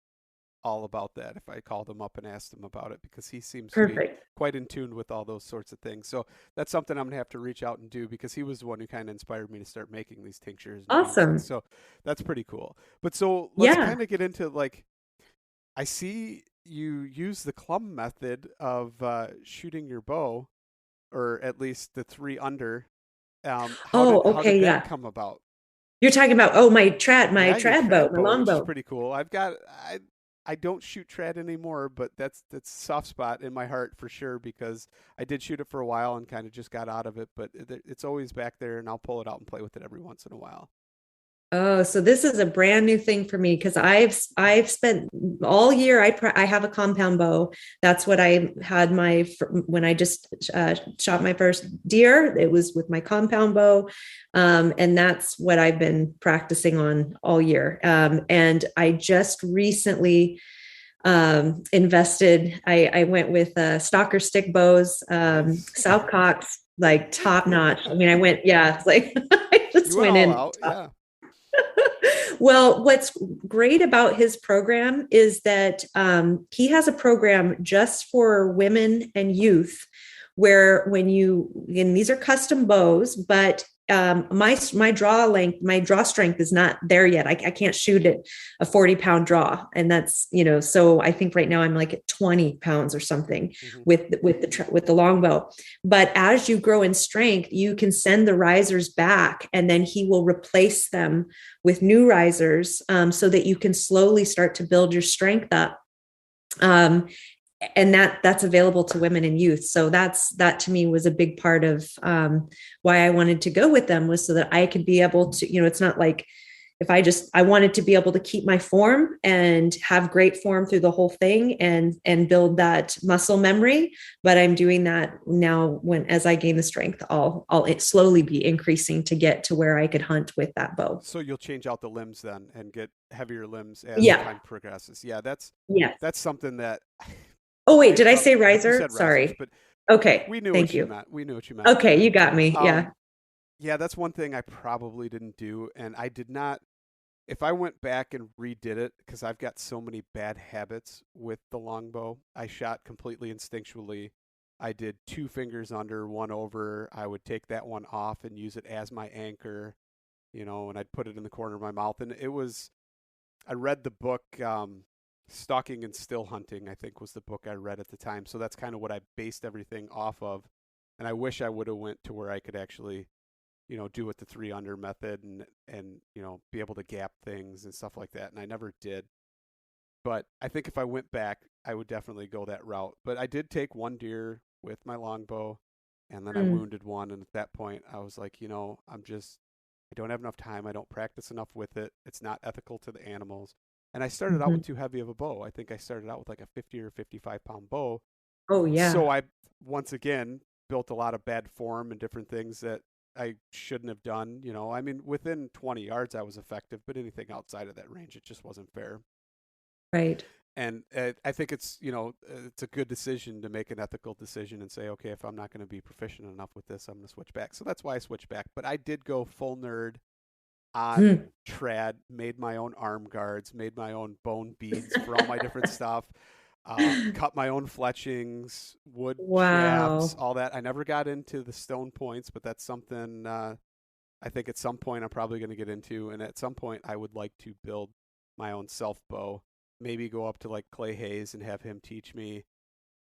all about that if I called him up and asked him about it, because he seems to be Perfect. quite in tune with all those sorts of things. So that's something I'm gonna have to reach out and do, because he was the one who kind of inspired me to start making these tinctures and Awesome. juices. So that's pretty cool. But so let's Yeah. kind of get into, like, I see you use the clumb method of shooting your bow, or at least the 3-under. Oh, How did okay. that Yeah. come about? You're talking about, my trad, Yeah, your boat, trad my bow, which is longbow. pretty cool. I don't shoot trad anymore, but that's a soft spot in my heart for sure, because I did shoot it for a while and kind of just got out of it, but it's always back there, and I'll pull it out and play with it every once in a while. Oh, so this is a brand new thing for me, because I've spent all year. I have a compound bow. That's what I had when I just shot my first deer. It was with my compound bow, and that's what I've been practicing on all year. And I just recently invested. I went with stalker stick bows, Nice. South Cox, like top notch. I mean, it's like I just You went went all in. out, yeah. Well, what's great about his program is that he has a program just for women and youth, where and these are custom bows, but my draw strength is not there yet. I can't shoot at a 40-pound draw, and that's, so I think right now I'm like at 20 pounds or something with the longbow. But as you grow in strength, you can send the risers back, and then he will replace them with new risers, so that you can slowly start to build your strength up. And that's available to women and youth. So that to me was a big part of why I wanted to go with them, was so that I could be able to, it's not like if I wanted to be able to keep my form and have great form through the whole thing and build that muscle memory. But I'm doing that now, as I gain the strength, I'll slowly be increasing to get to where I could hunt with that bow. So you'll change out the limbs then and get heavier limbs as time progresses. Yeah, that's something that. Oh, wait, did I say You riser? said Sorry. risers, but Okay. we knew Thank what you. you meant. We knew what you meant. Okay, you got me. Yeah. Yeah, that's one thing I probably didn't do, and I did not. If I went back and redid it, because I've got so many bad habits with the longbow, I shot completely instinctually. I did 2 fingers under, 1 over. I would take that one off and use it as my anchor, and I'd put it in the corner of my mouth. And I read the book, Stalking and Still Hunting, I think was the book I read at the time. So that's kind of what I based everything off of. And I wish I would have went to where I could actually, do it the 3-under method and be able to gap things and stuff like that. And I never did. But I think if I went back, I would definitely go that route. But I did take 1 deer with my longbow, and then I wounded one. And at that point, I was like, I don't have enough time. I don't practice enough with it. It's not ethical to the animals. And I started out with too heavy of a bow. I think I started out with like a 50 or 55-pound bow. Oh, yeah. So I, once again, built a lot of bad form and different things that I shouldn't have done. I mean, within 20 yards, I was effective, but anything outside of that range, it just wasn't fair. Right. And I think it's, it's a good decision to make an ethical decision and say, okay, if I'm not going to be proficient enough with this, I'm going to switch back. So that's why I switched back. But I did go full nerd on trad, made my own arm guards, made my own bone beads for all my different stuff, cut my own fletchings, wood shafts, all that. I never got into the stone points, but that's something I think at some point I'm probably going to get into. And at some point I would like to build my own self bow, maybe go up to like Clay Hayes and have him teach me.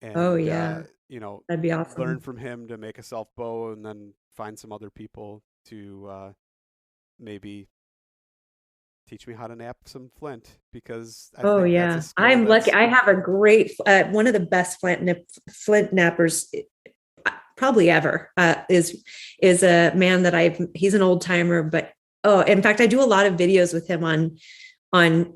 And, that'd be awesome. Learn from him to make a self bow, and then find some other people to maybe teach me how to nap some flint, because I'm lucky. I have a great one of the best flint nappers probably ever is a man that he's an old timer, but in fact I do a lot of videos with him on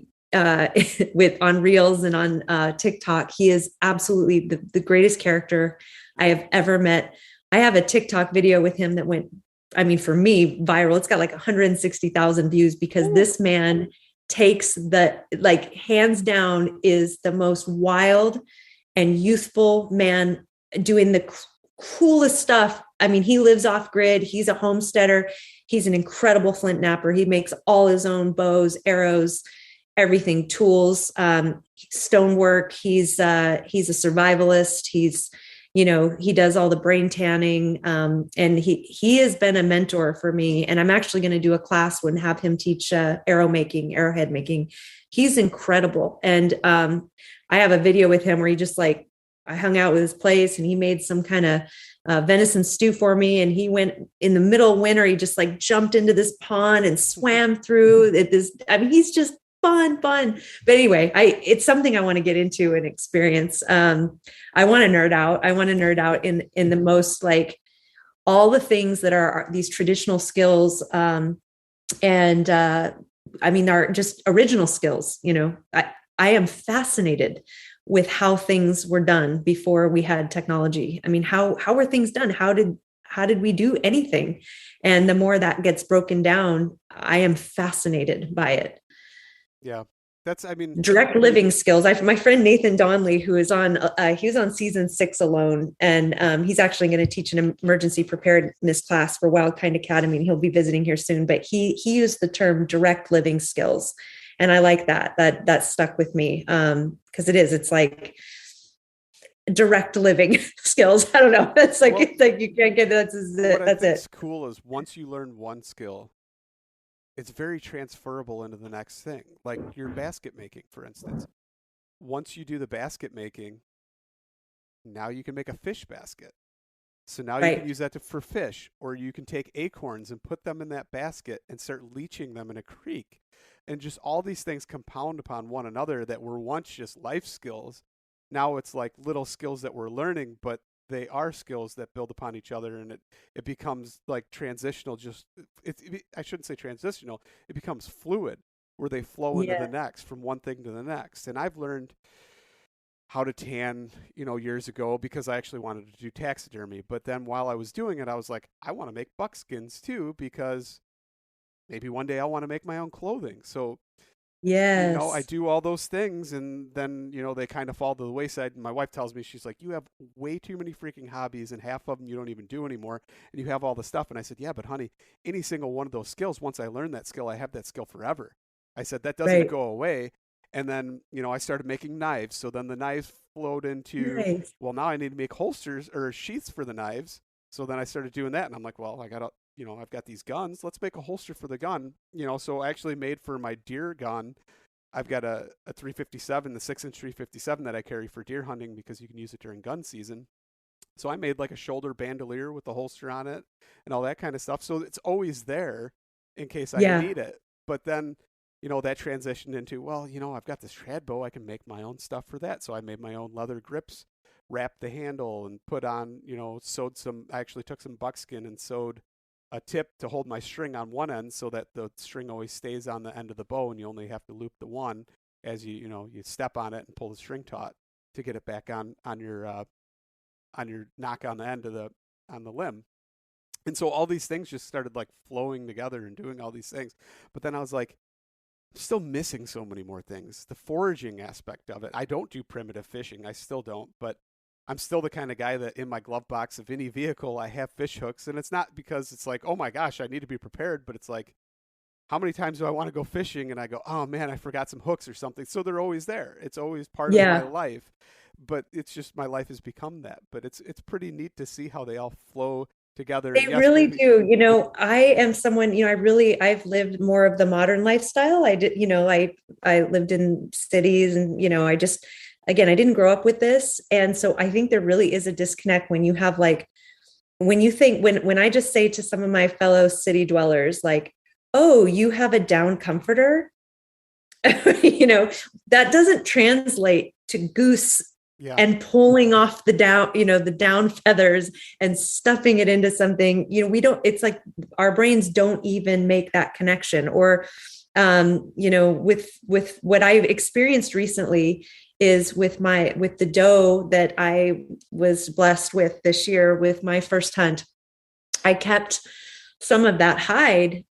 Reels and on TikTok. He is absolutely the greatest character I have ever met. I have a TikTok video with him that went, for me, viral. It's got like 160,000 views, because this man takes hands down is the most wild and youthful man doing the coolest stuff. He lives off grid. He's a homesteader. He's an incredible flint napper. He makes all his own bows, arrows. everything, tools, stonework. He's a survivalist. He does all the brain tanning. And he has been a mentor for me. And I'm actually going to do a class and have him teach arrowhead making. He's incredible. And I have a video with him where he just I hung out with his place and he made some kind of venison stew for me. And he went in the middle of winter, he just jumped into this pond and swam through he's just fun. But anyway, it's something I want to get into and experience. I want to nerd out. I want to nerd out in the most all the things that are these traditional skills. Are just original skills. I am fascinated with how things were done before we had technology. I mean, how were things done? How did we do anything? And the more that gets broken down, I am fascinated by it. Yeah. Direct living skills. My friend Nathan Donley, who is he was on season 6 alone, and he's actually going to teach an emergency preparedness class for Wild Kind Academy, and he'll be visiting here soon. But he used the term direct living skills, and I like that stuck with me because it's like direct living skills. I don't know. It's you can't get that's it. That's it. What's cool is once you learn one skill, it's very transferable into the next thing. Like your basket making, for instance. Once you do the basket making, now you can make a fish basket. So now you can use that for fish, or you can take acorns and put them in that basket and start leaching them in a creek. And just all these things compound upon one another that were once just life skills. Now it's like little skills that we're learning, but they are skills that build upon each other, and it becomes transitional. I shouldn't say transitional. It becomes fluid, where they flow into the next, from one thing to the next. And I've learned how to tan, years ago, because I actually wanted to do taxidermy. But then while I was doing it, I was like, I want to make buckskins too, because maybe one day I'll want to make my own clothing. So yes, I do all those things, and then, they kind of fall to the wayside. And my wife tells me, she's like, you have way too many freaking hobbies, and half of them you don't even do anymore. And you have all the stuff. And I said, yeah, but honey, any single one of those skills, once I learn that skill, I have that skill forever. I said, that doesn't go away. And then, I started making knives. So then the knives flowed into, well, now I need to make holsters or sheaths for the knives. So then I started doing that, and I'm like, well, I got to, I've got these guns. Let's make a holster for the gun. So I actually made for my deer gun. I've got a 357, the 6-inch 357 that I carry for deer hunting because you can use it during gun season. So I made a shoulder bandolier with the holster on it and all that kind of stuff. So it's always there in case I need it. But then, that transitioned into, well, I've got this trad bow. I can make my own stuff for that. So I made my own leather grips, wrapped the handle, and put on, I actually took some buckskin and sewed a tip to hold my string on one end so that the string always stays on the end of the bow, and you only have to loop the one as you step on it and pull the string taut to get it back on your knock on the end of on the limb. And so all these things just started flowing together and doing all these things. But then I was like, I'm still missing so many more things. The foraging aspect of it. I don't do primitive fishing. I still don't, but I'm still the kind of guy that in my glove box of any vehicle, I have fish hooks. And it's not because it's oh my gosh, I need to be prepared. But it's how many times do I want to go fishing? And I go, oh man, I forgot some hooks or something. So they're always there. It's always part of my life. But it's just my life has become that. But it's pretty neat to see how they all flow together. They really do. I am someone, I've lived more of the modern lifestyle. I did, I lived in cities, and, again, I didn't grow up with this. And so I think there really is a disconnect when you have when you think, when I just say to some of my fellow city dwellers, oh, you have a down comforter, that doesn't translate to goose and pulling off the down feathers and stuffing it into something, it's our brains don't even make that connection. Or, with what I've experienced recently is with the doe that I was blessed with this year with my first hunt. I kept some of that hide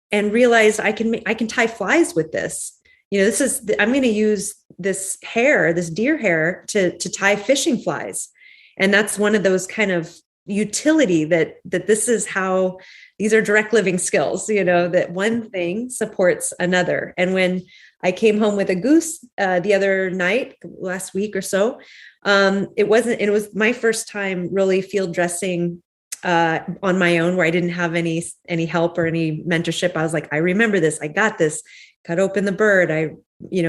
and realized I can tie flies with this. I'm going to use this deer hair to tie fishing flies. And that's one of those kind of utility that this is how these are direct living skills, that one thing supports another. And when I came home with a goose the other night, last week or so. It was my first time really field dressing on my own, where I didn't have any help or any mentorship. I was like, I remember this. I got this. Cut open the bird. I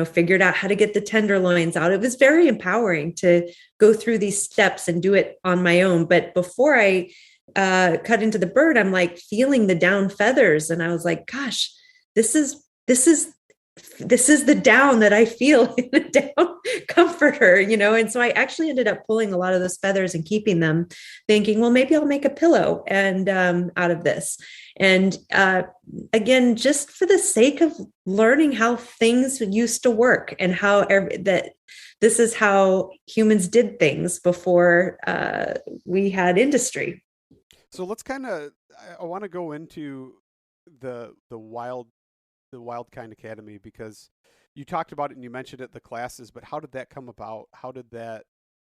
figured out how to get the tenderloins out. It was very empowering to go through these steps and do it on my own. But before I cut into the bird, I'm like feeling the down feathers, and I was like, gosh, this is the down that I feel in a down comforter, and so I actually ended up pulling a lot of those feathers and keeping them, thinking, well, maybe I'll make a pillow and out of this. And again, just for the sake of learning how things used to work and how that this is how humans did things before we had industry. So let's I want to go into the Wild Kind Academy, because you talked about it and you mentioned it, the classes, but how did that come about?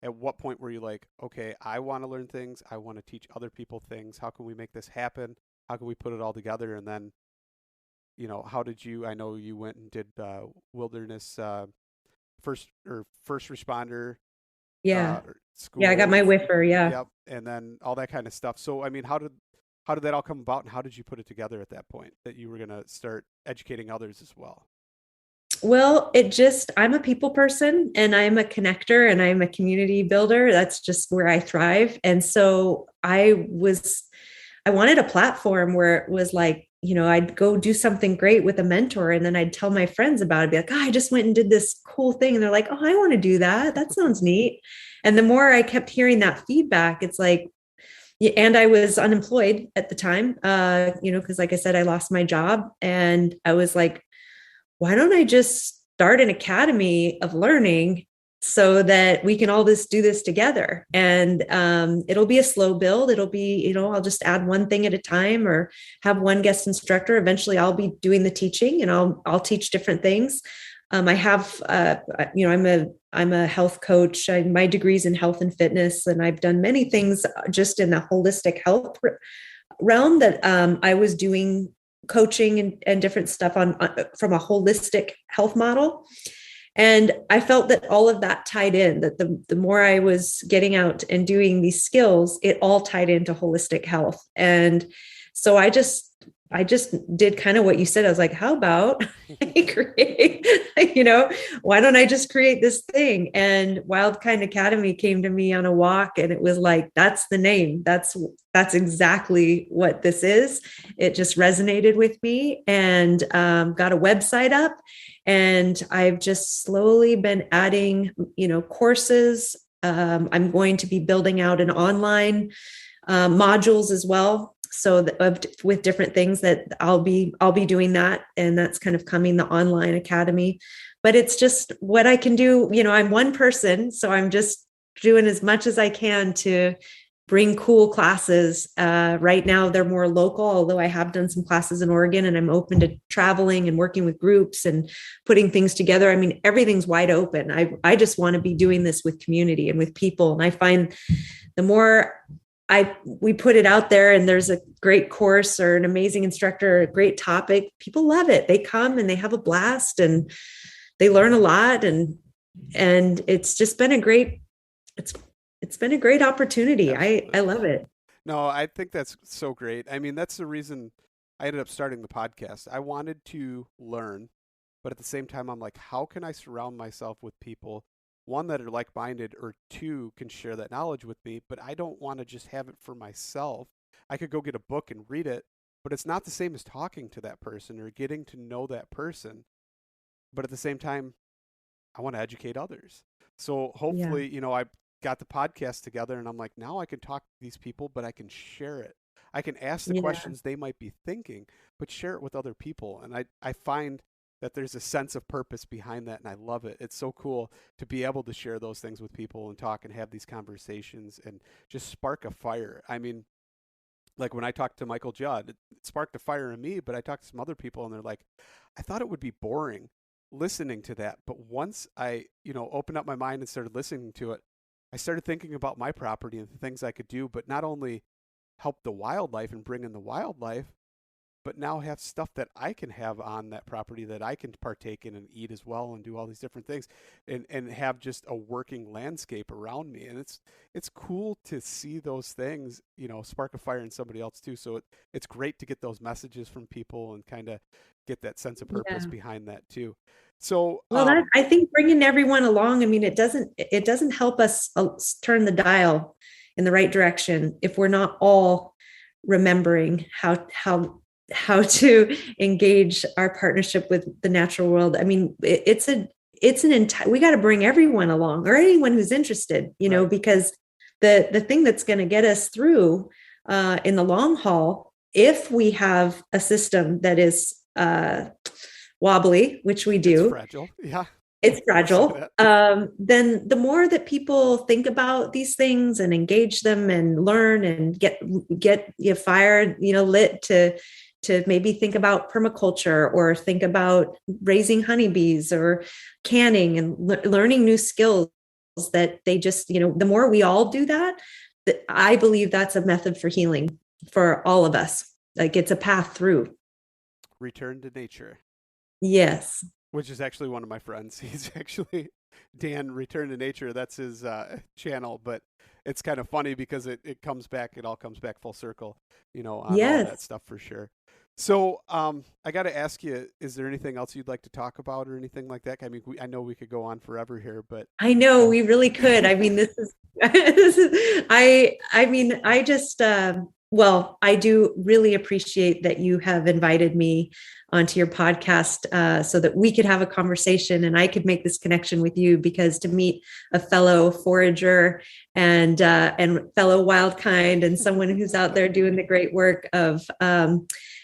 At what point were you like, okay, I want to learn things, I want to teach other people things, how can we make this happen? How can we put it all together? And then, how did I know you went and did wilderness first responder school. Yeah, I got my whiffer, yeah. Yep. And then all that kind of stuff. So, I mean, how did that all come about, and how did you put it together at that point that you were going to start educating others as well? Well, I'm a people person, and I'm a connector, and I'm a community builder. That's just where I thrive. And so I wanted a platform where it was like, I'd go do something great with a mentor, and then I'd tell my friends about it, be like, oh, I just went and did this cool thing. And they're like, oh, I want to do that. That sounds neat. And the more I kept hearing that feedback, it's like, and I was unemployed at the time, because like I said, I lost my job, and I was like, why don't I just start an academy of learning so that we can all do this together? And it'll be a slow build. It'll be, I'll just add one thing at a time, or have one guest instructor. Eventually I'll be doing the teaching, and I'll teach different things. I have, I'm a health coach. My degree's in health and fitness, and I've done many things just in the holistic health realm that I was doing coaching and different stuff on from a holistic health model. And I felt that all of that tied in, that the more I was getting out and doing these skills, it all tied into holistic health. And so I just did kind of what you said. I was like, how about I create, why don't I just create this thing? And Wild Kind Academy came to me on a walk, and it was like, that's the name. That's exactly what this is. It just resonated with me, and got a website up, and I've just slowly been adding, courses. I'm going to be building out an online modules as well. So with different things that I'll be doing that. And that's kind of coming, the online academy, but it's just what I can do. I'm one person, so I'm just doing as much as I can to bring cool classes. Right now they're more local, although I have done some classes in Oregon, and I'm open to traveling and working with groups and putting things together. I mean, everything's wide open. I just want to be doing this with community and with people. And I find the more we put it out there, and there's a great course or an amazing instructor, or a great topic, people love it. They come and they have a blast, and they learn a lot. And it's just been it's been a great opportunity. I love it. No, I think that's so great. I mean, that's the reason I ended up starting the podcast. I wanted to learn, but at the same time, I'm like, how can I surround myself with people, one, that are like-minded, or two, can share that knowledge with me, but I don't want to just have it for myself. I could go get a book and read it, but it's not the same as talking to that person or getting to know that person. But at the same time, I want to educate others. So hopefully, I got the podcast together, and I'm like, now I can talk to these people, but I can share it. I can ask the questions they might be thinking, but share it with other people. And I find that there's a sense of purpose behind that, and I love it. It's so cool to be able to share those things with people and talk and have these conversations and just spark a fire. I mean, like when I talked to Michael Judd, it sparked a fire in me, but I talked to some other people, and they're like, I thought it would be boring listening to that. But once I, opened up my mind and started listening to it, I started thinking about my property and the things I could do, but not only help the wildlife and bring in the wildlife, but now have stuff that I can have on that property that I can partake in and eat as well and do all these different things and have just a working landscape around me. And it's cool to see those things, spark a fire in somebody else too. So it's great to get those messages from people and kind of get that sense of purpose behind that too. So, I think bringing everyone along, I mean, it doesn't help us turn the dial in the right direction if we're not all remembering how to engage our partnership with the natural world. I mean, we got to bring everyone along, or anyone who's interested, because the thing that's going to get us through in the long haul, if we have a system that is wobbly, which we do, it's fragile. Yeah. It's fragile. Then the more that people think about these things and engage them and learn and get your fire, lit to maybe think about permaculture or think about raising honeybees or canning and learning new skills that they just, the more we all do that, I believe that's a method for healing for all of us. Like, it's a path through. Return to nature. Yes. Which is actually one of my friends. He's actually Dan Return to Nature. That's his channel. But it's kind of funny because it all comes back full circle, on all that stuff for sure. So I got to ask you, is there anything else you'd like to talk about or anything like that? I mean, I know we could go on forever here, but I know we really could. I mean, I do really appreciate that you have invited me onto your podcast so that we could have a conversation and I could make this connection with you, because to meet a fellow forager and fellow wild kind and someone who's out there doing the great work of,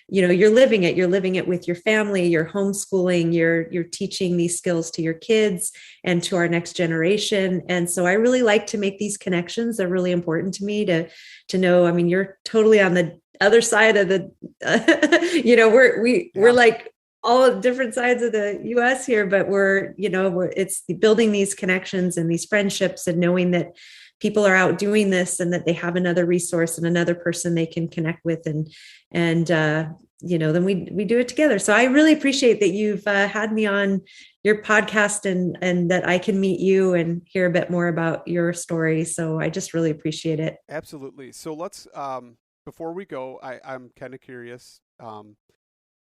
you're living it with your family, you're homeschooling, you're teaching these skills to your kids and to our next generation. And so I really like to make these connections. They're really important to me to know, I mean, you're totally on the other side of the, we're like all different sides of the US here, but it's building these connections and these friendships and knowing that people are out doing this and that they have another resource and another person they can connect with and then we do it together. So I really appreciate that you've had me on your podcast and that I can meet you and hear a bit more about your story. So I just really appreciate it. Absolutely. So let's, before we go, I'm kind of curious,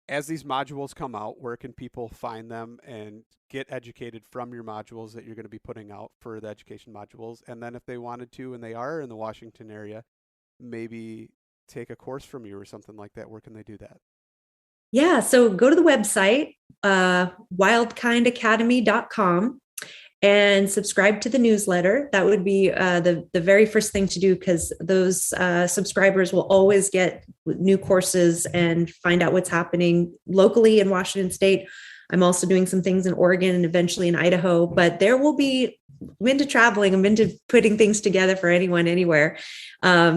as these modules come out, where can people find them and get educated from your modules that you're going to be putting out for the education modules? And then if they wanted to, and they are in the Washington area, maybe take a course from you or something like that, where can they do that? Yeah. So go to the website, wildkindacademy.com, and subscribe to the newsletter. That would be the very first thing to do, because those subscribers will always get new courses and find out what's happening locally in Washington State. I'm also doing some things in Oregon and eventually in Idaho, but there will be, I'm into traveling, I'm into putting things together for anyone, anywhere.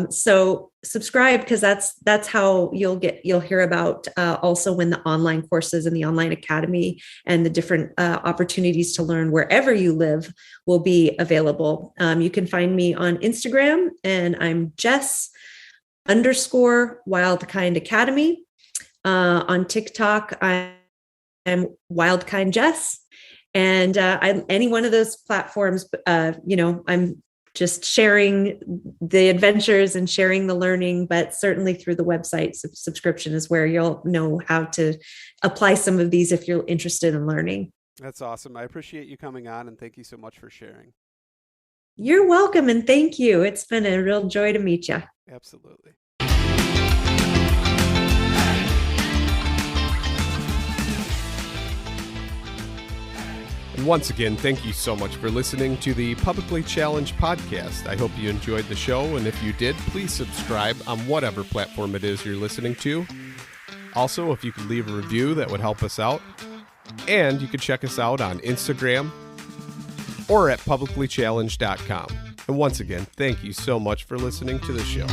So subscribe, because that's how you'll hear about also when the online courses and the online academy and the different opportunities to learn wherever you live will be available. You can find me on Instagram, and I'm Jess_Wildkind Academy. On TikTok, I'm Wildkind Jess. And any one of those platforms, I'm just sharing the adventures and sharing the learning, but certainly through the website subscription is where you'll know how to apply some of these if you're interested in learning. That's awesome. I appreciate you coming on, and thank you so much for sharing. You're welcome. And thank you. It's been a real joy to meet you. Absolutely. And once again, thank you so much for listening to the Publicly Challenged podcast. I hope you enjoyed the show, and if you did, please subscribe on whatever platform it is you're listening to. Also, if you could leave a review, that would help us out. And you can check us out on Instagram or at publiclychallenged.com. And once again, thank you so much for listening to the show.